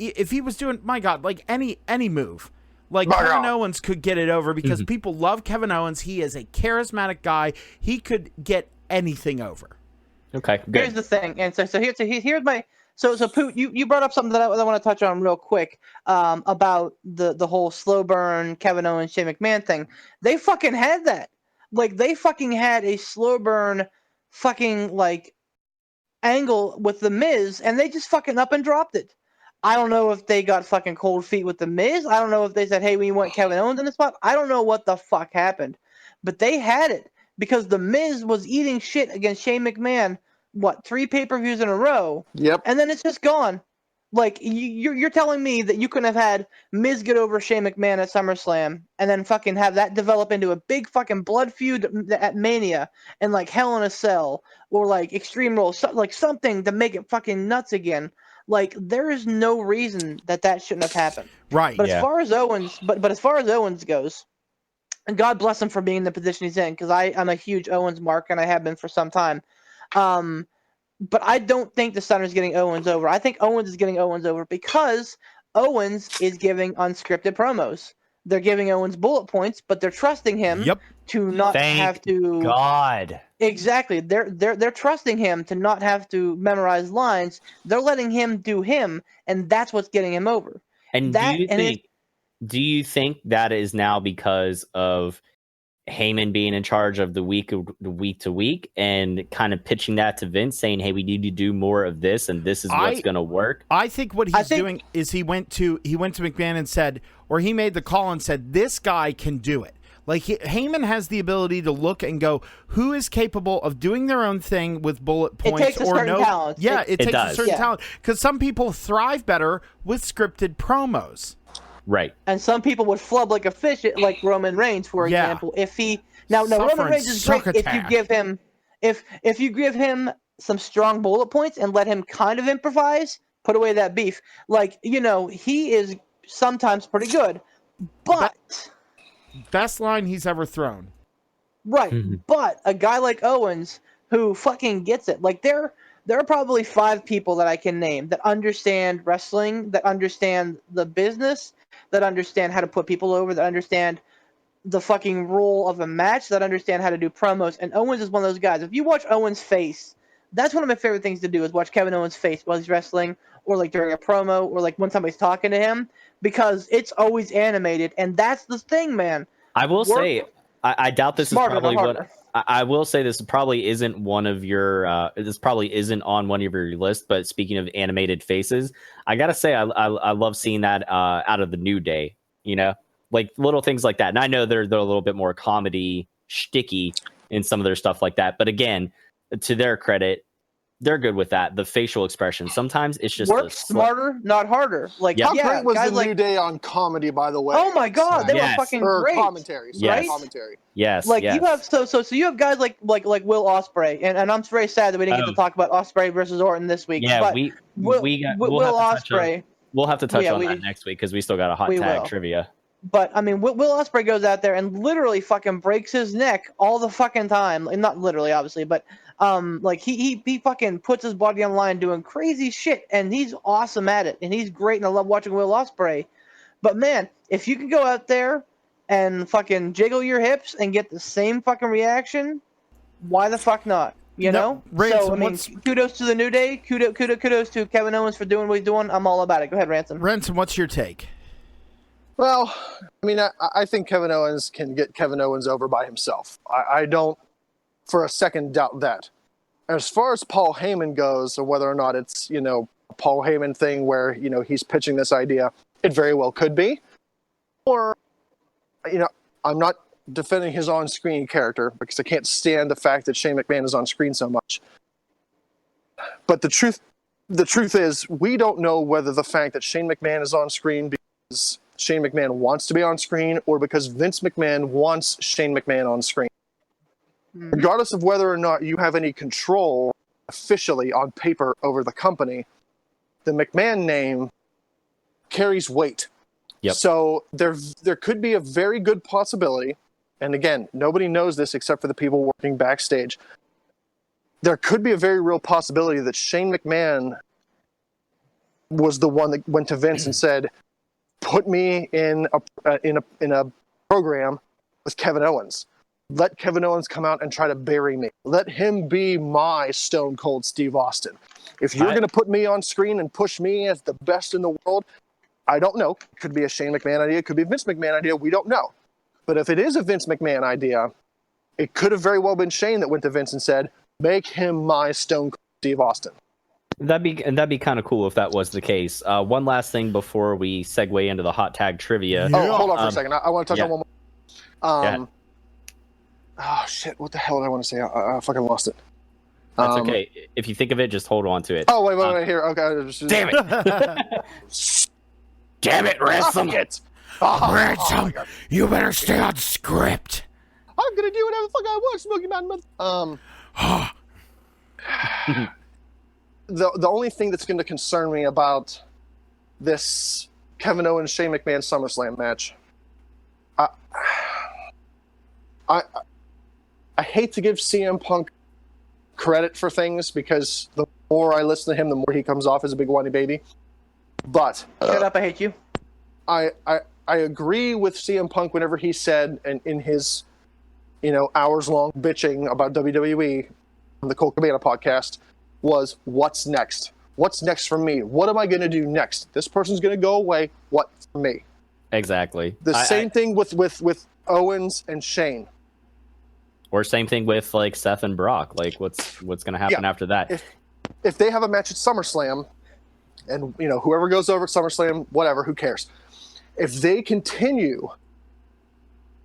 my God, like any move, like Kevin Owens could get it over because people love Kevin Owens. He is a charismatic guy. He could get anything over. Okay, good. Here's the thing, and so here's my so Poot, you brought up something that I want to touch on real quick about the whole slow burn Kevin Owens Shane McMahon thing. They fucking had that, like they fucking had a slow burn fucking like angle with the Miz, and they just fucking up and dropped it. I don't know if they got fucking cold feet with the Miz. I don't know if they said, hey, we want Kevin Owens in the spot. I don't know what the fuck happened, but they had it. Because the Miz was eating shit against Shane McMahon, 3 pay-per-views in a row? Yep. And then it's just gone. Like, you're telling me that you couldn't have had Miz get over Shane McMahon at SummerSlam and then fucking have that develop into a big fucking blood feud at Mania and, like, Hell in a Cell or, like, Extreme Rules, like, something to make it fucking nuts again. Like, there is no reason that shouldn't have happened. Right. But as far as Owens, but as far as Owens goes, and God bless him for being in the position he's in, because I'm a huge Owens mark, and I have been for some time. But I don't think the Stunner's getting Owens over. I think Owens is getting Owens over because Owens is giving unscripted promos. They're giving Owens bullet points, but they're trusting him to not have to. God. Exactly. They're trusting him to not have to memorize lines. They're letting him do him, and that's what's getting him over. And do you think that is now because of Heyman being in charge of the week to week and kind of pitching that to Vince, saying, hey, we need to do more of this, and this is what's going to work? I think what he's doing is he went to McMahon and said, or he made the call and said, this guy can do it. Like, Heyman has the ability to look and go, who is capable of doing their own thing with bullet points? It takes a certain talent. Yeah, it takes a certain talent. Because some people thrive better with scripted promos. Right. And some people would flub like a fish, like Roman Reigns, for example. If he now Roman Reigns is great if you give him if you give him some strong bullet points and let him kind of improvise, put away that beef. Like, he is sometimes pretty good. But best line he's ever thrown. Right. But a guy like Owens who fucking gets it. Like there are probably 5 people that I can name that understand wrestling, that understand the business, that understand how to put people over, that understand the fucking role of a match, that understand how to do promos. And Owens is one of those guys. If you watch Owens' face, that's one of my favorite things to do is watch Kevin Owens' face while he's wrestling or like during a promo or like when somebody's talking to him, because it's always animated. And that's the thing, man. I will say, I doubt this is probably what... I will say this probably isn't one of your. This probably isn't on one of your list. But speaking of animated faces, I gotta say I love seeing that out of the New Day. Like little things like that. And I know they're a little bit more comedy shticky in some of their stuff like that. But again, to their credit, they're good with that. The facial expression. Sometimes it's just work smarter, not harder. Like how great was the New Day on comedy, by the way? Oh my God, they were fucking great. Commentary, right? Commentary. Yes. Like you have so you have guys like Will Ospreay, and I'm very sad that we didn't get to talk about Ospreay versus Orton this week. Yeah, but we'll Ospreay. We'll have to touch on that next week because we still got a hot tag trivia. But I mean, Will Ospreay goes out there and literally fucking breaks his neck all the fucking time. Not literally, obviously, but Like he fucking puts his body on the line doing crazy shit, and he's awesome at it, and he's great, and I love watching Will Ospreay. But man, if you can go out there and fucking jiggle your hips and get the same fucking reaction, why the fuck not? You know? Ransom, So I mean, kudos to the New Day, kudos to Kevin Owens for doing what he's doing. I'm all about it. Go ahead, Ransom. Ransom, what's your take? Well, I mean, I think Kevin Owens can get Kevin Owens over by himself. I don't for a second doubt that. As far as Paul Heyman goes, or whether or not it's, you know, a Paul Heyman thing where, you know, he's pitching this idea, it very well could be. Or, you know, I'm not defending his on-screen character because I can't stand the fact that Shane McMahon is on screen so much. But the truth is, we don't know whether the fact that Shane McMahon is on screen because Shane McMahon wants to be on screen or because Vince McMahon wants Shane McMahon on screen. Regardless of whether or not you have any control officially on paper over the company, the McMahon name carries weight. Yep. So there could be a very good possibility, and again, nobody knows this except for the people working backstage. There could be a very real possibility that Shane McMahon was the one that went to Vince and said, "Put me in a program with Kevin Owens. Let Kevin Owens come out and try to bury me. Let him be my Stone Cold Steve Austin. If you're going to put me on screen and push me as the best in the world, I don't know. It could be a Shane McMahon idea. It could be a Vince McMahon idea. We don't know. But if it is a Vince McMahon idea, it could have very well been Shane that went to Vince and said, make him my Stone Cold Steve Austin." That'd be kind of cool if that was the case. One last thing before we segue into the hot tag trivia. Oh, hold on for a second. I want to touch on one more. Yeah. Oh, shit. What the hell did I want to say? I fucking lost it. That's okay. If you think of it, just hold on to it. Oh, wait. Here. Okay. Damn it. Damn it, Ransom. Ransom, you better stay on script. I'm going to do whatever the fuck I want, Smoky Mountain. The only thing that's going to concern me about this Kevin Owens Shane McMahon SummerSlam match, I hate to give CM Punk credit for things because the more I listen to him, the more he comes off as a big whiny baby. But Shut up! I hate you. I agree with CM Punk whenever he said in his, you know, hours-long bitching about WWE on the Cole Cabana podcast was, what's next? What's next for me? What am I going to do next? This person's going to go away. What for me? Exactly. The same thing with Owens and Shane. Or same thing with like Seth and Brock. Like what's going to happen after that? If they have a match at SummerSlam, and you know whoever goes over at SummerSlam, whatever, who cares? If they continue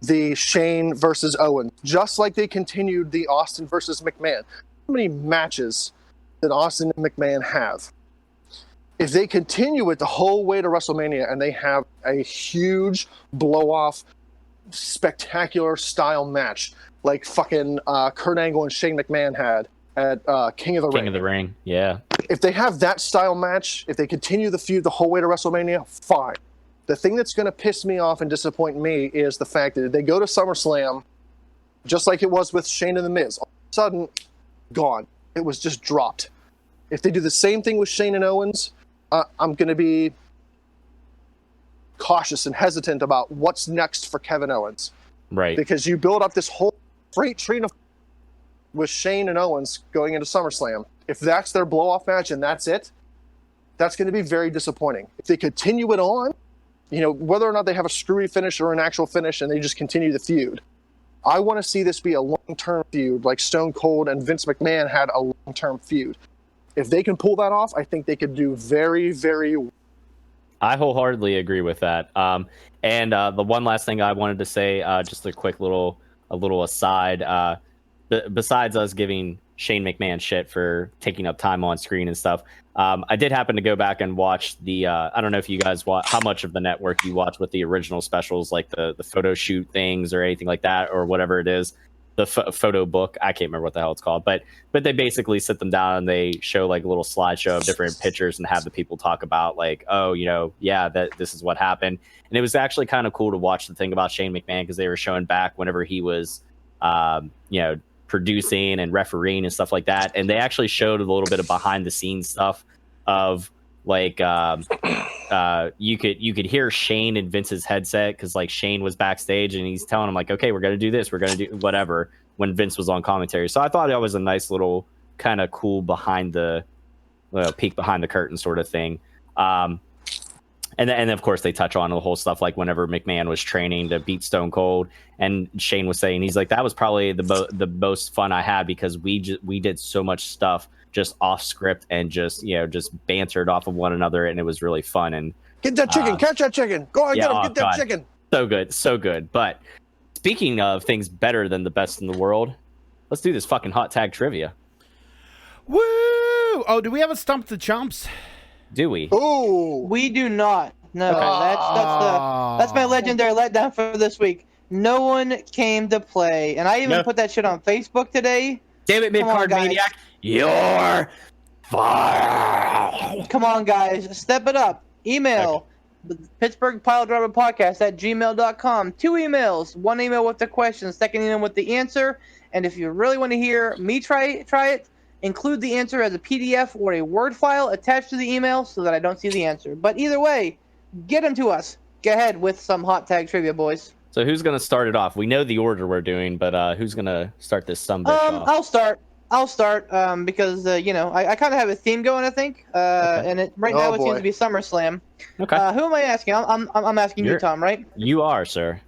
the Shane versus Owens, just like they continued the Austin versus McMahon, how many matches did Austin and McMahon have? If they continue it the whole way to WrestleMania and they have a huge blow-off, spectacular style match like fucking Kurt Angle and Shane McMahon had at King of the Ring. King of the Ring, yeah. If they have that style match, if they continue the feud the whole way to WrestleMania, fine. The thing that's going to piss me off and disappoint me is the fact that they go to SummerSlam, just like it was with Shane and The Miz. All of a sudden, gone. It was just dropped. If they do the same thing with Shane and Owens, I'm going to be cautious and hesitant about what's next for Kevin Owens. Right. Because you build up this whole freight train of with Shane and Owens going into SummerSlam. If that's their blow-off match and that's it, that's going to be very disappointing. If they continue it on, you know, whether or not they have a screwy finish or an actual finish and they just continue the feud, I want to see this be a long-term feud like Stone Cold and Vince McMahon had a long-term feud. If they can pull that off, I think they could do very, very well. I wholeheartedly agree with that. And the one last thing I wanted to say, just a quick little aside. Besides us giving Shane McMahon shit for taking up time on screen and stuff, I did happen to go back and watch the. I don't know if you guys watch how much of the network you watch with the original specials, like the photo shoot things or anything like that, or whatever it is. The photo book, I can't remember what the hell it's called, but they basically sit them down and they show like a little slideshow of different pictures and have the people talk about like, oh, you know, yeah, that this is what happened. And it was actually kind of cool to watch the thing about Shane McMahon because they were showing back whenever he was, you know, producing and refereeing and stuff like that. And they actually showed a little bit of behind the scenes stuff of like you could hear Shane in Vince's headset because like Shane was backstage and he's telling him like, okay, we're gonna do this, we're gonna do whatever, when Vince was on commentary. So I thought that was a nice little kind of cool behind the peek behind the curtain sort of thing. And then of course they touch on the whole stuff like whenever McMahon was training to beat Stone Cold, and Shane was saying he's like, that was probably the most fun I had because we did so much stuff just off script and just bantered off of one another, and it was really fun. And Get that chicken, catch that chicken, go on, yeah, get him, get that chicken. So good. But speaking of things better than the best in the world, let's do this fucking hot tag trivia. Woo! Oh, do we have a Stump the Chumps? Do we? Ooh. We do not. No, that's my legendary letdown for this week. No one came to play, and I even put that shit on Facebook today. Damn it, Mid-Card Maniac. You're fired. Come on, guys. Step it up. Email Pittsburgh Piledriver Podcast at gmail.com. 2 emails. 1 email with the question, 2nd email with the answer. And if you really want to hear me try it, include the answer as a PDF or a Word file attached to the email so that I don't see the answer. But either way, get them to us. Go ahead with some hot tag trivia, boys. So who's going to start it off? We know the order we're doing, but who's going to start this sumbitch off? I'll start because I kind of have a theme going, I think, and right now it seems to be SummerSlam. Okay. Who am I asking? I'm asking you, Tom, right? You are, sir.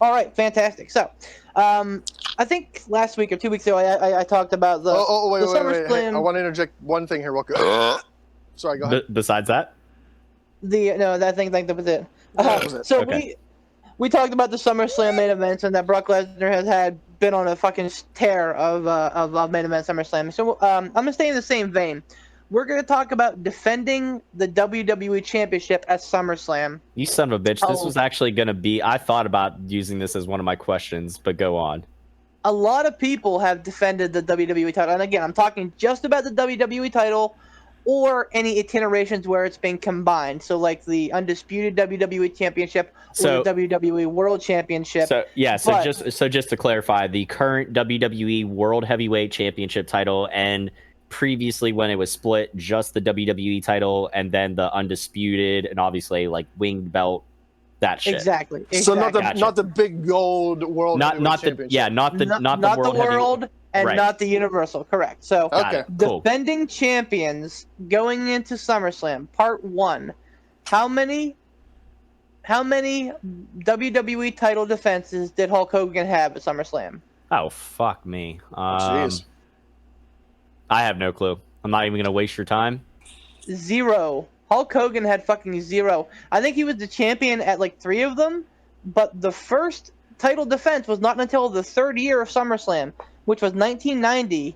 All right, fantastic. So, I think last week or 2 weeks ago I talked about the wait. SummerSlam. Hey, I want to interject one thing here real quick. Sorry, go ahead. Besides that? That was it. That was it. So Okay. we talked about the SummerSlam main events and that Brock Lesnar has been on a fucking tear of main event SummerSlam. So I'm gonna stay in the same vein. We're gonna talk about defending the WWE Championship at SummerSlam. You son of a bitch! This was actually gonna be. I thought about using this as one of my questions, but go on. A lot of people have defended the WWE title, and again, I'm talking just about the WWE title or any iterations where it's been combined. So like the undisputed WWE Championship or the WWE World Championship. So just to clarify, the current WWE World Heavyweight Championship title, and previously when it was split, just the WWE title and then the undisputed and obviously like winged belt, that shit. Exactly. So not the big gold world not the world and not the universal. Correct. So defending champions going into SummerSlam, part 1. How many WWE title defenses did Hulk Hogan have at SummerSlam? Oh fuck me. Jeez. I have no clue. I'm not even gonna waste your time. 0. Hulk Hogan had fucking 0. I think he was the champion at like 3 of them, but the first title defense was not until the 3rd year of SummerSlam, which was 1990.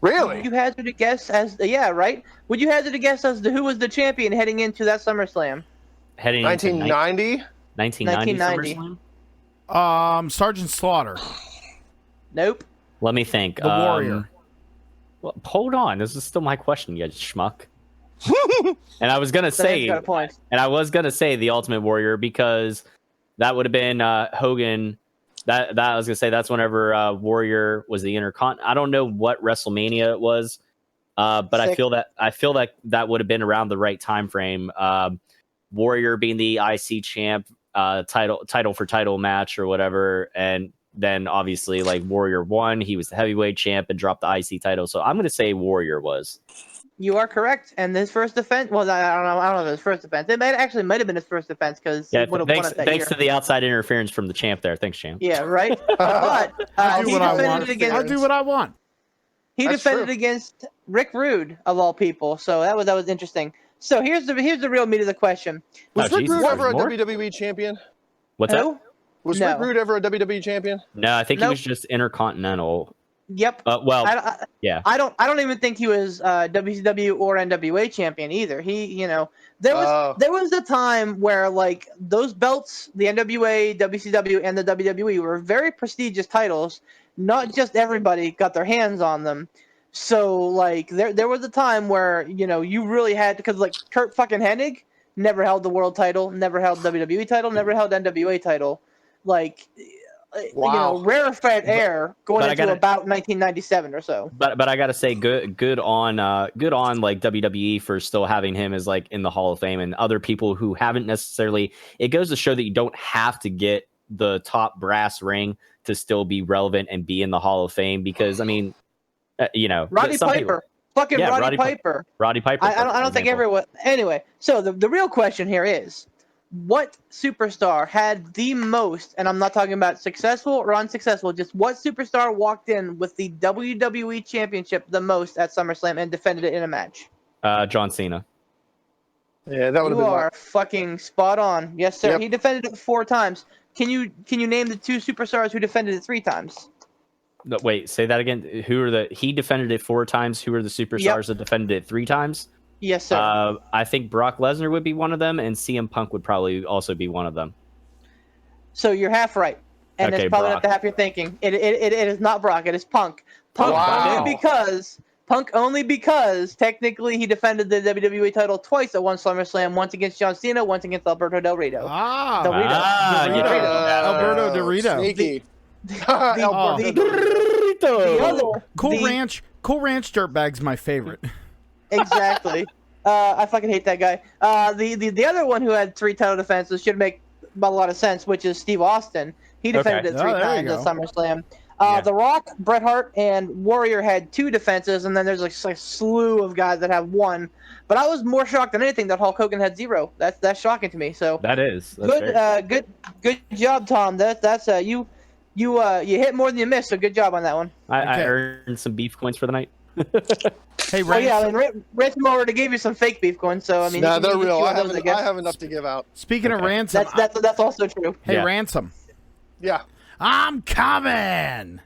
Really? Would you hazard a guess Would you hazard a guess as to who was the champion heading into that SummerSlam? Heading 1990? 1990 SummerSlam? Sergeant Slaughter. Nope. Let me think. The Warrior. Well, hold on. This is still my question, you schmuck. And I was gonna say, the Ultimate Warrior, because that would have been Hogan. That I was gonna say that's whenever Warrior was the Intercontinental. I don't know what WrestleMania it was, but I feel that would have been around the right time frame. Warrior being the IC champ, title for title match or whatever, and then obviously like Warrior won. He was the heavyweight champ and dropped the IC title. So I'm gonna say Warrior was. You are correct. And his first defense, well, I don't know if it was his first defense. It might have been his first defense because he would have won it that thanks year. to the outside interference from the champ there. Thanks, champ. Yeah, right. But I'll he defended against. I'll do what I want. He defended against Rick Rude of all people. So that was interesting. So here's the real meat of the question. Was Rick Rude ever a WWE champion? What's that? Was Rick Rude ever a WWE champion? No, I think he was just Intercontinental. Yep. Yeah. I don't even think he was WCW or NWA champion either. There was a time where like those belts, the NWA, WCW, and the WWE were very prestigious titles. Not just everybody got their hands on them. So like there was a time where you really had because like Kurt fucking Hennig never held the world title, never held WWE title, never held NWA title. Like Wow. rarefied air going but I into gotta- about 1997 or so. But I gotta say, good on like WWE for still having him as like in the Hall of Fame, and other people who haven't necessarily. It goes to show that you don't have to get the top brass ring to still be relevant and be in the Hall of Fame, because I mean, Roddy some Piper, people- fucking Yeah, Roddy Piper. Roddy Piper. I don't think everyone. Anyway, so the real question here is, what superstar had the most, and I'm not talking about successful or unsuccessful, just what superstar walked in with the WWE Championship the most at SummerSlam and defended it in a match? John Cena. Yeah, that would have You been are fucking spot on. Yes, sir. Yep. He defended it 4 times. Can you name the 2 superstars who defended it 3 times? No, wait, say that again. He defended it 4 times. Who are the superstars that defended it 3 times? Yes, sir. I think Brock Lesnar would be one of them, and CM Punk would probably also be one of them. So you're half right, and Okay, it's probably Brock. not the half you're thinking. It is not Brock. It is Punk. Punk Wow. only because technically he defended the WWE title twice at one SummerSlam, once against John Cena, once against Alberto Del Rio. Ah, Dorito. you Dorito. didn't know that. Alberto Dorito. Sneaky. Oh. The other, Cool the- Ranch dirtbag's my favorite. Exactly. I fucking hate that guy. The other one who had 3 title defenses should make a lot of sense, which is Steve Austin. He defended it 3 Oh, there times you at go. SummerSlam. Yeah. The Rock, Bret Hart, and Warrior had 2 defenses, and then there's like a slew of guys that have 1. But I was more shocked than anything that Hulk Hogan had 0. That's shocking to me. So That's good job, Tom. That's you hit more than you missed. So good job on that one. I Okay. earned some beef coins for the night. Hey, Well, Ranch. yeah, I mean, Ransom already gave you some fake beef coins, so I mean, Nah, you can they're use real. you I on those, guess. have enough to give out. Speaking of Ransom, That's also true. hey, Yeah. Ransom, Yeah. I'm coming.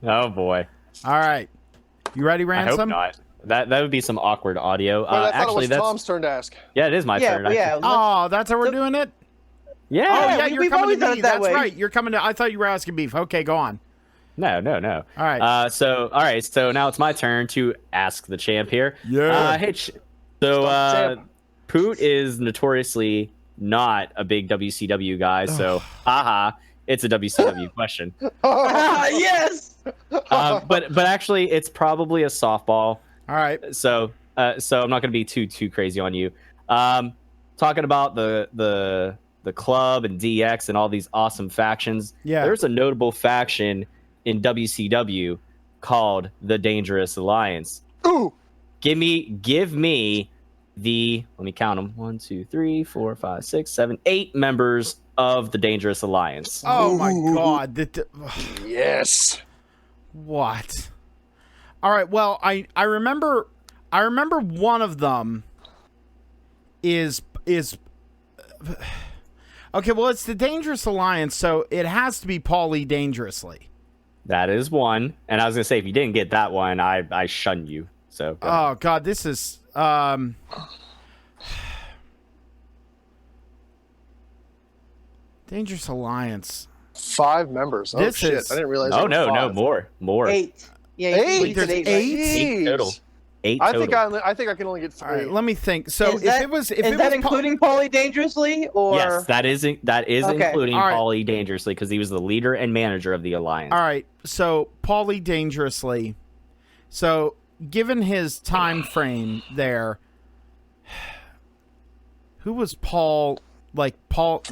Oh boy. All right, you ready, I Ransom? hope not. That would be some awkward audio. Wait, I thought it Actually, was that's Tom's turn to ask. yeah, it is my Yeah, turn. well, yeah. Oh, that's how we're doing it. Yeah. Oh, yeah, we- you're we've coming always to done me. it that That's way. right. You're coming to. I thought you were asking beef. Okay, go on. No. All right. So now it's my turn to ask the champ here. Yeah. Hey, so Champ. Poot is notoriously not a big WCW guy, so haha, it's a WCW question. Yes. But actually, it's probably a softball. All right. So I'm not going to be too crazy on you. Talking about the club and DX and all these awesome factions. Yeah. There's a notable faction in WCW called the Dangerous Alliance. Ooh. Give me the, let me count them, 1 2 3 4 5 6 7 8 members of the Dangerous Alliance. Oh my Ooh. God. Yes. What? All right. Well, I remember one of them is okay. Well, it's the Dangerous Alliance, so it has to be Paulie Dangerously. That is one. And I was gonna say, if you didn't get that one, I shun you. So go ahead. Oh God, this is Dangerous Alliance. 5 members. Oh This shit! is- I didn't realize. Oh there were no, 5. more. 8. Yeah, Eight? you said There's 8. Right? 8? 8 total. 8 I total. think I can only get 3. All right, let me think. So Is that including Paulie Dangerously, or Yes, that is Okay. including All right. Paulie Dangerously, because he was the leader and manager of the alliance. All right, so Paulie Dangerously. So given his time frame there, who was Paul? Like Paul,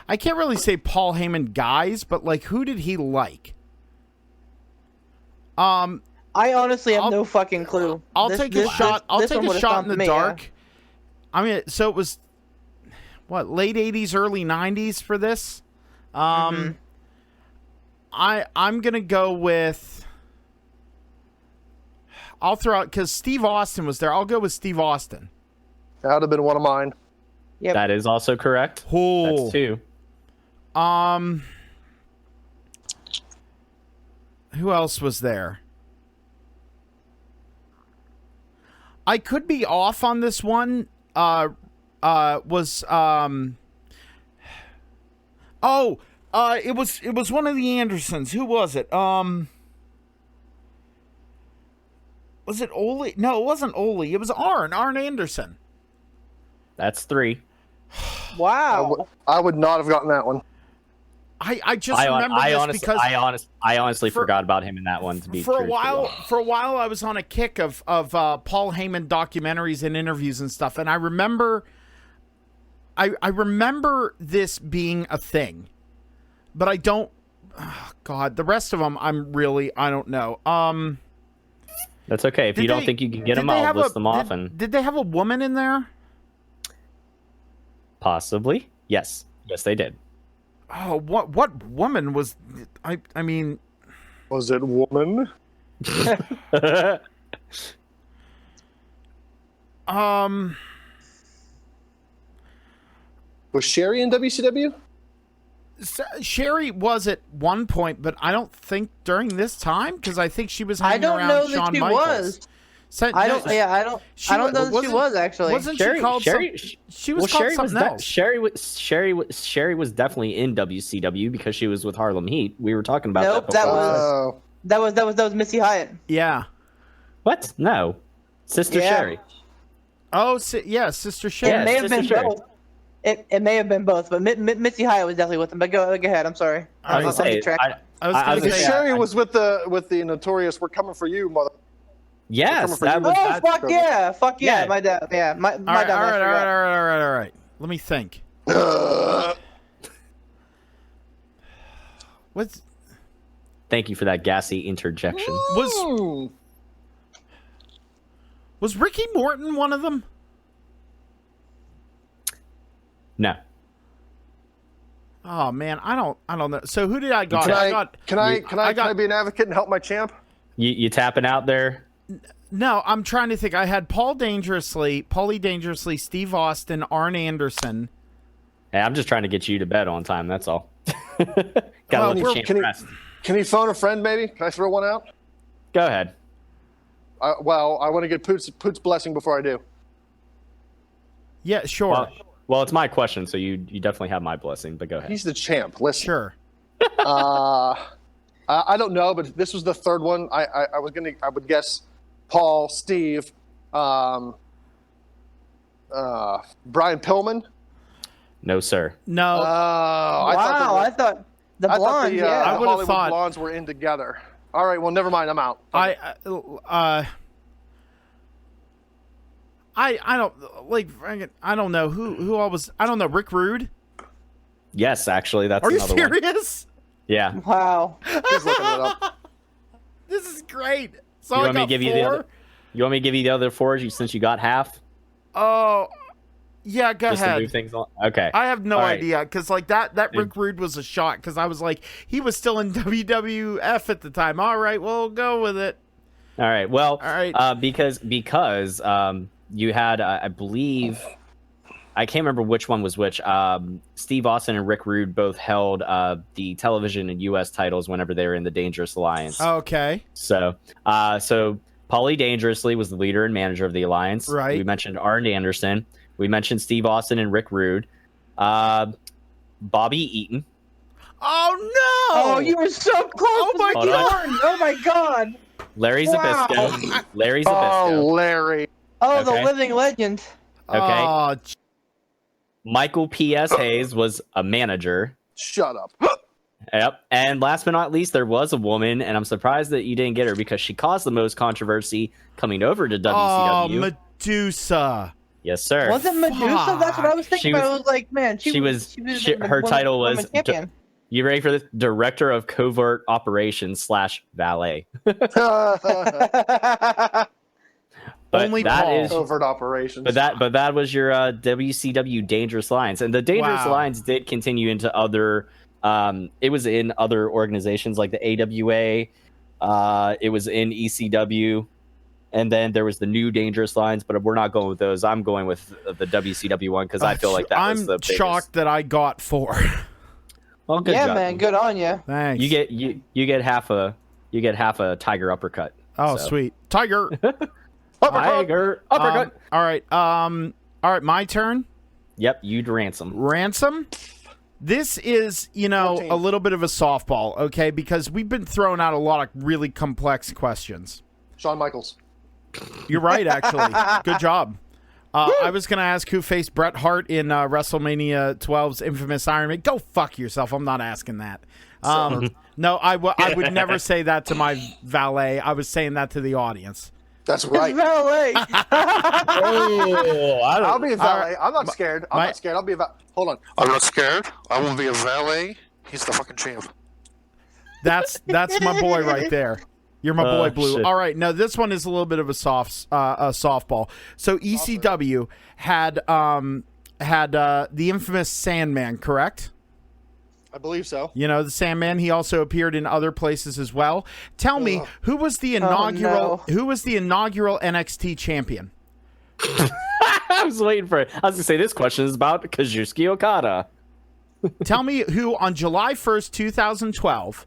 I can't really say Paul Heyman guys, but like who did he like? I honestly have I'll- no fucking clue. I'll take a shot. I'll this take one a would've shot in stumped the me, dark. I mean, so it was what, late '80s, early '90s for this. I'm gonna go with. I'll throw out because Steve Austin was there. I'll go with Steve Austin. That would have been one of mine. Yep. That is also correct. Oh, That's 2. who else was there? I could be off on this one. It was one of the Andersons. Who was it? Was it Ole? No, it wasn't Ole. It was Arn Anderson. That's 3. Wow. I would not have gotten that one. I just remember this because I honestly forgot about him in that one. To be for a truthful. while, I was on a kick of Paul Heyman documentaries and interviews and stuff, and I remember this being a thing, but I don't. Oh God, the rest of them, I don't know. That's okay. If you don't think you can get them, I'll list them off. Did they have a woman in there? Possibly. Yes, they did. Oh, what woman was? I mean, Was it woman? Was Sherry in WCW? Sherry was at one point, but I don't think during this time because I think she was I hanging don't around know Shawn that she Michaels. was. So, I don't know that she was actually. Wasn't she called? She was called something else. Sherry was definitely in WCW because she was with Harlem Heat. We were talking about Nope, that that before. was that was Missy Hyatt. Yeah. What? No, Sister Yeah. Sherry. Oh, yeah, Sister Sherry. It may have Sister been Sherry. both. It may have been both, but Missy Hyatt was definitely with them. But go ahead. I'm sorry. I was gonna say, I was gonna Because say, Sherry was with the notorious "We're coming for you" mother. yes, We're coming that for was. you. Oh fuck yeah, fuck yeah, Yeah. my dad. Yeah, my all dad. right. All right. Let me think. What's Thank you for that gassy interjection. was Ricky Morton one of them? No. Oh man, I don't know. So who did I got? Can I be an advocate and help my champ? You tapping out there? No, I'm trying to think. I had Paulie Dangerously, Steve Austin, Arn Anderson. Hey, I'm just trying to get you to bed on time. That's all. Gotta Well, let the champ rest. Can he phone a friend? Maybe can I throw one out? Go ahead. I want to get Poot's blessing before I do. Yeah, sure. Well, it's my question, so you definitely have my blessing. But go ahead. He's the champ. Listen. Sure. I don't know, but this was the third one. I would guess Paul, Steve, Brian Pillman. No, sir. No. I thought the blonde. The Yeah, I would've Hollywood thought- blondes were in together. All right, well, never mind. I'm out. I don't like. I don't know who I was. I don't know. Rick Rude. Yes, actually, that's Are you another one. serious? Yeah. wow. He's looking it up. This is great. So You I want me got to give you four? the other? You want me to give you the other four since you got half? Oh, yeah. Go Just to ahead. move things on. Okay. I have no All right. idea because like that Rick Rude was a shot because I was like he was still in WWF at the time. All right, we'll go with it. All right. Well, All right. because you had, I believe, I can't remember which one was which. Steve Austin and Rick Rude both held the television and U.S. titles whenever they were in the Dangerous Alliance. Okay. So Paulie Dangerously was the leader and manager of the Alliance. Right. We mentioned Arn Anderson. We mentioned Steve Austin and Rick Rude. Bobby Eaton. Oh no! Oh, you were so close. Oh my to God. Jordan. Oh my god. Larry Wow. Zbysko. Larry Oh, Zbysko. Larry. Oh, Okay. the living legend. Okay. Oh, Michael P.S. Hayes was a manager. Shut up. Yep. And last but not least, there was a woman, and I'm surprised that you didn't get her because she caused the most controversy coming over to WCW. Oh, Medusa. Yes, sir. Was it Medusa? That's what I was thinking. She was- I was like, man, her title was champion. You ready for this? Director of Covert Operations / Valet. But Only that Paul. is- Covert operations. but that was your WCW Dangerous Alliance, and the Dangerous Wow. Alliance did continue into other. It was in other organizations like the AWA. It was in ECW, and then there was the new Dangerous Alliance. But we're not going with those. I'm going with the WCW one because I feel like that was the I'm biggest. shocked that I got 4. Well, good Yeah, job. man, good on you. Thanks. You get half a tiger uppercut. Oh, So. sweet. Tiger. Tiger uppercut. All right, my turn. Yep, you'd ransom. Ransom. This is, 14. a little bit of a softball, okay? Because we've been throwing out a lot of really complex questions. Shawn Michaels. You're right, actually. Good job. I was going to ask who faced Bret Hart in WrestleMania 12's infamous Iron Man. Go fuck yourself. I'm not asking that. No, I would never say that to my valet. I was saying that to the audience. That's right. Valet. I'll be a valet. I'm not scared. I'm not scared. I'll be a valet. Hold on. I'm not scared. I won't be a valet. He's the fucking champ. That's my boy right there. You're my boy, Blue. Shit. All right, now this one is a little bit of a softball. So ECW had the infamous Sandman, correct? I believe so. You know the Sandman. He also appeared in other places as well. Tell me, who was the inaugural NXT champion? I was waiting for it. I was gonna say this question is about Kazuchika Okada. Tell me who on July 1st, 2012,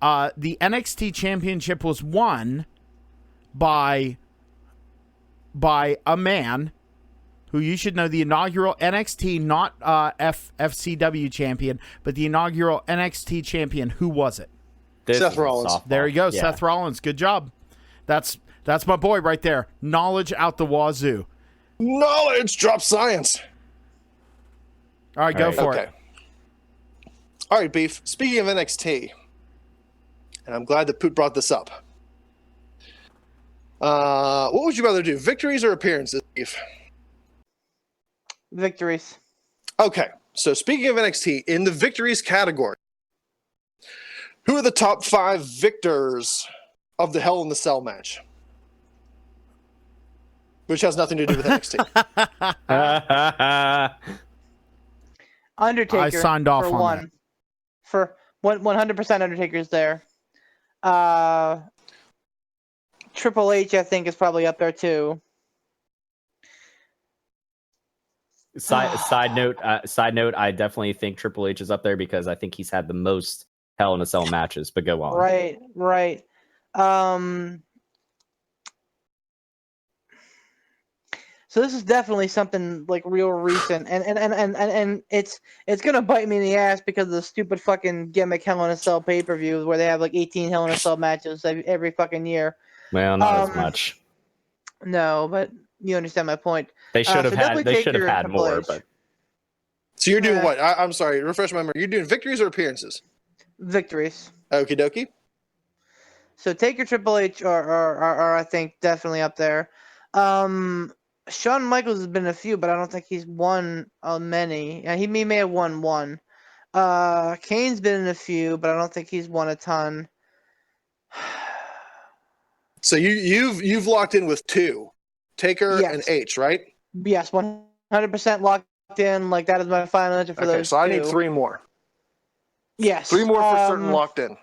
the NXT championship was won by a man who you should know, the inaugural NXT, not FCW champion, but the inaugural NXT champion. Who was it? Seth Rollins. There you go, Yeah. Seth Rollins. Good job. That's my boy right there. Knowledge out the wazoo. Knowledge drops science. All right, go All right. for Okay. it. All right, Beef. Speaking of NXT, and I'm glad that Poot brought this up. What would you rather do, victories or appearances, Beef? Victories. Okay, so speaking of NXT, in the victories category, who are the top 5 victors of the Hell in the Cell match? Which has nothing to do with NXT. Undertaker. I signed off for on one. that. For 100% Undertaker's there. Triple H, I think, is probably up there too. Side note, I definitely think Triple H is up there because I think he's had the most Hell in a Cell matches. But go on. Right. So this is definitely something like real recent, and it's gonna bite me in the ass because of the stupid fucking gimmick Hell in a Cell pay-per-views where they have like 18 Hell in a Cell matches every fucking year. Well, not as much. No, but you understand my point. They should have so had. definitely They take should have your had Triple more. H. But So you're doing what? I'm sorry, refresh my memory. You're doing victories or appearances? Victories. Okie dokie. So take your Triple H are I think definitely up there. Shawn Michaels has been a few, but I don't think he's won many. He may have won one. Kane's been in a few, but I don't think he's won a ton. So you've locked in with 2, Taker Yes. and H, right? Yes, 100% locked in. Like that is my final answer for Okay, those so I two. need 3 more. Yes, 3 more for certain locked in.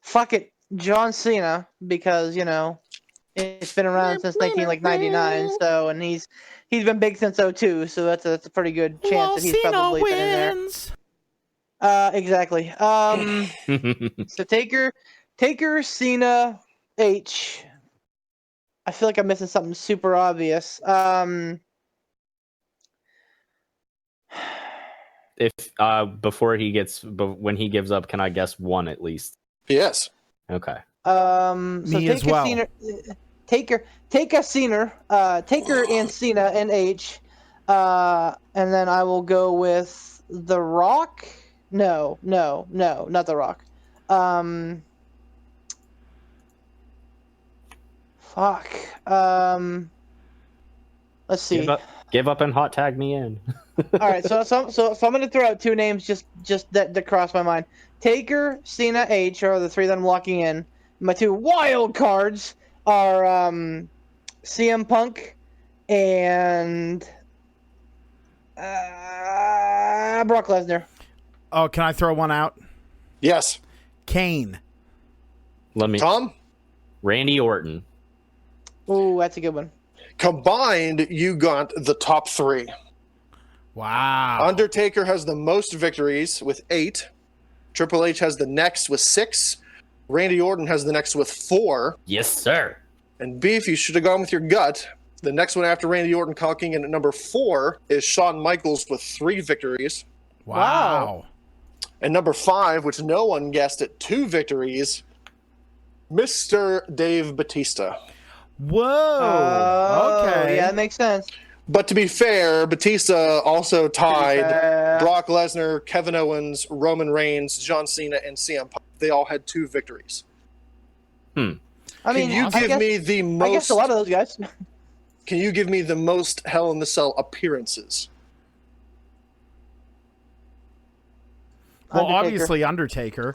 Fuck it, John Cena, because it's been around since 1999. So, and he's been big since 2002. So that's a pretty good chance that he's probably been in there. Exactly. So Taker, Cena, H. I feel like I'm missing something super obvious. if when he gives up, can I guess one at least? Yes. Okay. So Me as well. Taker and Cena and H. And then I will go with The Rock. No, not The Rock. Fuck. Let's see. Give up and hot tag me in. All right, so I'm gonna throw out 2 names just that cross my mind. Taker, Cena, H are the 3 that I'm locking in. My 2 wild cards are CM Punk and Brock Lesnar. Oh, can I throw one out? Yes. Kane. Tom? Randy Orton. Ooh, that's a good one. Combined, you got the top 3. Wow. Undertaker has the most victories with 8. Triple H has the next with 6. Randy Orton has the next with 4. Yes, sir. And Beef, you should have gone with your gut. The next one after Randy Orton clocking in at number 4 is Shawn Michaels with 3 victories. Wow. And number 5, which no one guessed at 2 victories, Mr. Dave Batista. Whoa. Okay. Yeah, that makes sense. But to be fair, Batista also tied Brock Lesnar, Kevin Owens, Roman Reigns, John Cena, and CM Punk. They all had 2 victories. I mean, Can you give me the most? I guess a lot of those guys. Can you give me the most Hell in the Cell appearances? Well, Undertaker. obviously Undertaker.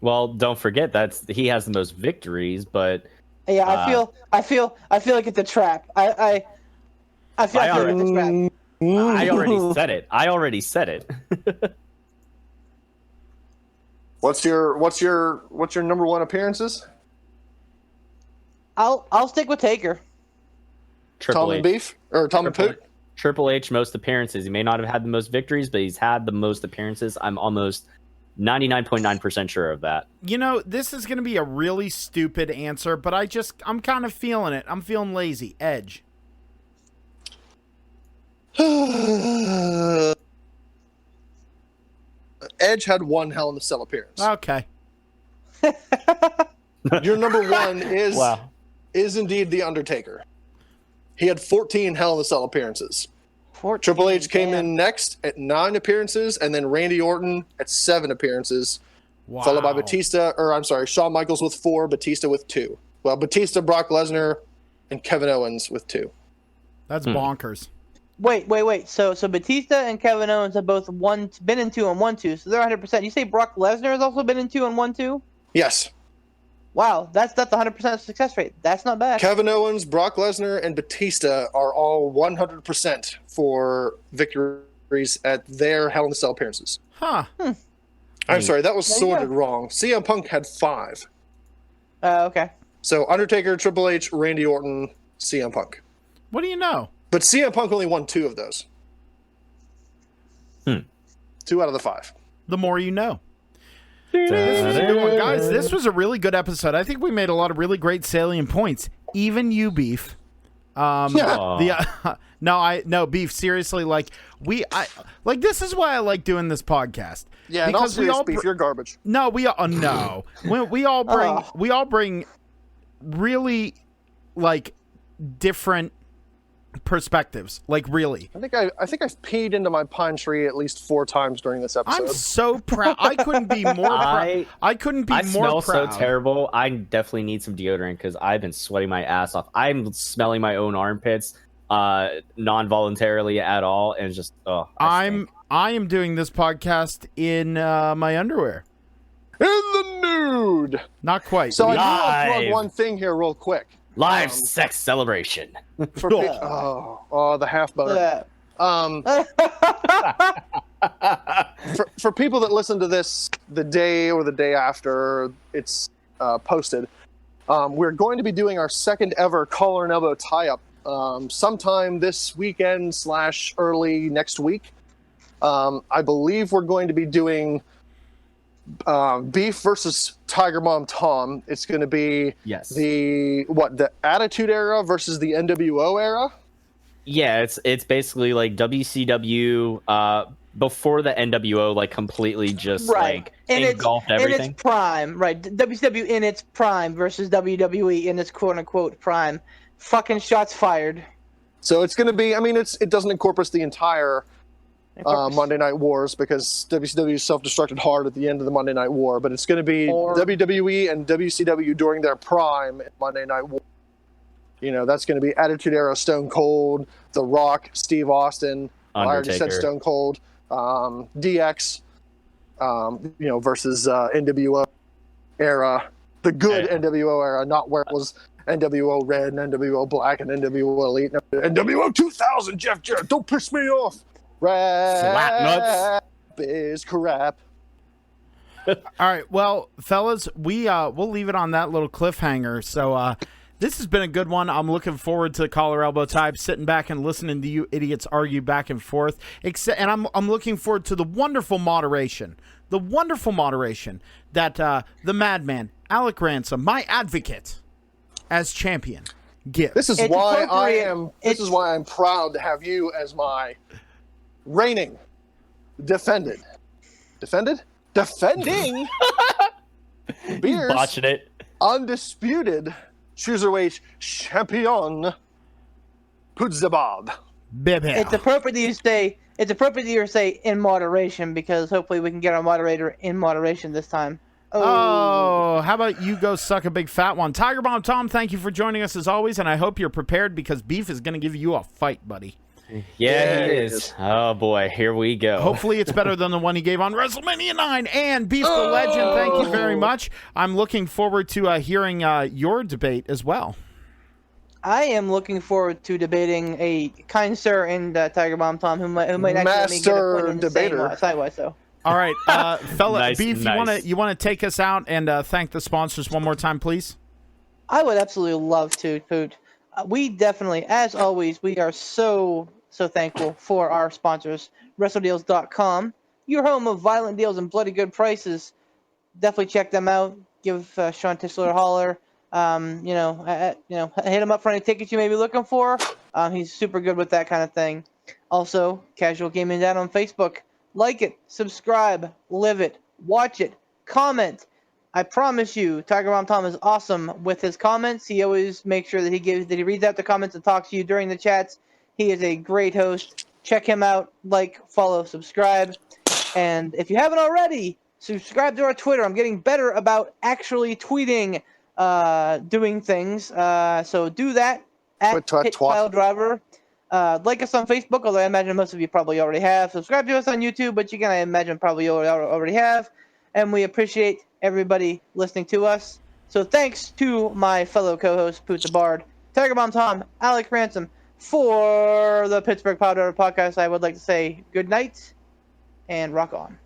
Well, don't forget he has the most victories, but Yeah, I feel like it's a trap. I feel like it's a trap. I already said it. What's your number 1 appearances? I'll stick with Taker. Tom and Beef or Tom and Poot? Triple H most appearances. He may not have had the most victories, but he's had the most appearances. I'm almost 99.9% sure of that. You know, this is going to be a really stupid answer, but I'm kind of feeling it. I'm feeling lazy. Edge. Edge had 1 Hell in the Cell appearance. Okay. Your number 1 Wow. is indeed The Undertaker. He had 14 Hell in the Cell appearances. 14, Triple H came damn. in next at 9 appearances, and then Randy Orton at 7 appearances, Wow. followed by Shawn Michaels with 4, Batista with 2. Well, Batista, Brock Lesnar, and Kevin Owens with 2. That's bonkers. Wait. So Batista and Kevin Owens have both been in 2 and 1-2, so they're 100%. You say Brock Lesnar has also been in 2 and 1-2? Yes. Wow, that's 100% success rate. That's not bad. Kevin Owens, Brock Lesnar, and Batista are all 100% for victories at their Hell in the Cell appearances. Huh. I'm sorry, that was There you go. sorted wrong. CM Punk had 5. Okay. So Undertaker, Triple H, Randy Orton, CM Punk. What do you know? But CM Punk only won 2 of those. 2 out of the 5. The more you know. This was a good one, guys. This was a really good episode. I think we made a lot of really great salient points. Even you, Beef. No, Beef. Seriously, this is why I like doing this podcast. Yeah, because and also Beef, you're garbage. No, we all bring really different perspectives. Really. I think I've peed into my pine tree at least 4 times during this episode. I'm so proud. I couldn't be more proud. I couldn't be more smell proud. so terrible. I definitely need some deodorant because I've been sweating my ass off. I'm smelling my own armpits non-voluntarily at all, and just I am doing this podcast in my underwear. In the nude. Not quite. So I do want to plug one thing here real quick. Live sex celebration. For the half butter. For people that listen to this the day or the day after it's posted, we're going to be doing our second ever collar and elbow tie-up sometime this weekend / early next week. I believe we're going to be doing Beef versus Tiger Mom Tom. It's going to be the Attitude Era versus the NWO era. Yeah, it's basically like WCW before the NWO completely just engulfed everything. In its prime, right? WCW in its prime versus WWE in its quote unquote prime. Fucking shots fired. So it's going to be. I mean, it doesn't encompass the entire Monday Night Wars because WCW self-destructed hard at the end of the Monday Night War, but it's going to be WWE and WCW during their prime at Monday Night War. You know, that's going to be Attitude Era, Stone Cold, The Rock, Steve Austin, Undertaker. I already said Stone Cold, DX, versus NWO era, the good NWO era, not where it was NWO Red and NWO Black and NWO Elite, NWO 2000. Jeff Jarrett, don't piss me off. Slap nuts is crap. All right, well, fellas, we'll leave it on that little cliffhanger. So this has been a good one. I'm looking forward to Collar Elbow Type, sitting back and listening to you idiots argue back and forth. And I'm looking forward to the wonderful moderation that the Madman Alec Ransom, my advocate as champion, gives. This is why I'm proud to have you as my reigning defending Beers, botching it. undisputed cruiserweight champion, Pudzabab. Bib It's appropriate that you say. It's appropriate that you say in moderation because hopefully we can get our moderator in moderation this time. Oh, how about you go suck a big fat one? Tiger Bomb Tom, thank you for joining us as always, and I hope you're prepared because Beef is going to give you a fight, buddy. Yeah, he is. Oh boy, here we go. Hopefully it's better than the one he gave on WrestleMania 9. And Beef the Legend, thank you very much. I'm looking forward to hearing your debate as well. I am looking forward to debating a kind sir and Tiger Bomb Tom who might actually let me get a point in the debater. same sidewise. So. All right, fella, Nice, Beef, nice. you want to take us out and thank the sponsors one more time, please? I would absolutely love to, Poot. We definitely, as always, we are so thankful for our sponsors. WrestleDeals.com, your home of violent deals and bloody good prices. Definitely check them out. Give Sean Tischler a holler. Hit him up for any tickets you may be looking for. He's super good with that kind of thing. Also, Casual Gaming Dad on Facebook. Like it, subscribe, live it, watch it, comment. I promise you, Tiger Bomb Tom is awesome with his comments. He always makes sure that he reads out the comments and talks to you during the chats. He is a great host. Check him out. Like, follow, subscribe. And if you haven't already, subscribe to our Twitter. I'm getting better about actually tweeting, doing things. So do that at Piledriver. Like us on Facebook, although I imagine most of you probably already have. Subscribe to us on YouTube, but you can, I imagine, probably already have. And we appreciate everybody listening to us. So thanks to my fellow co-hosts, Poot the Bard, Tiger Bomb Tom, Alec Ransom. For the Pittsburgh Piledriver podcast, I would like to say good night and rock on.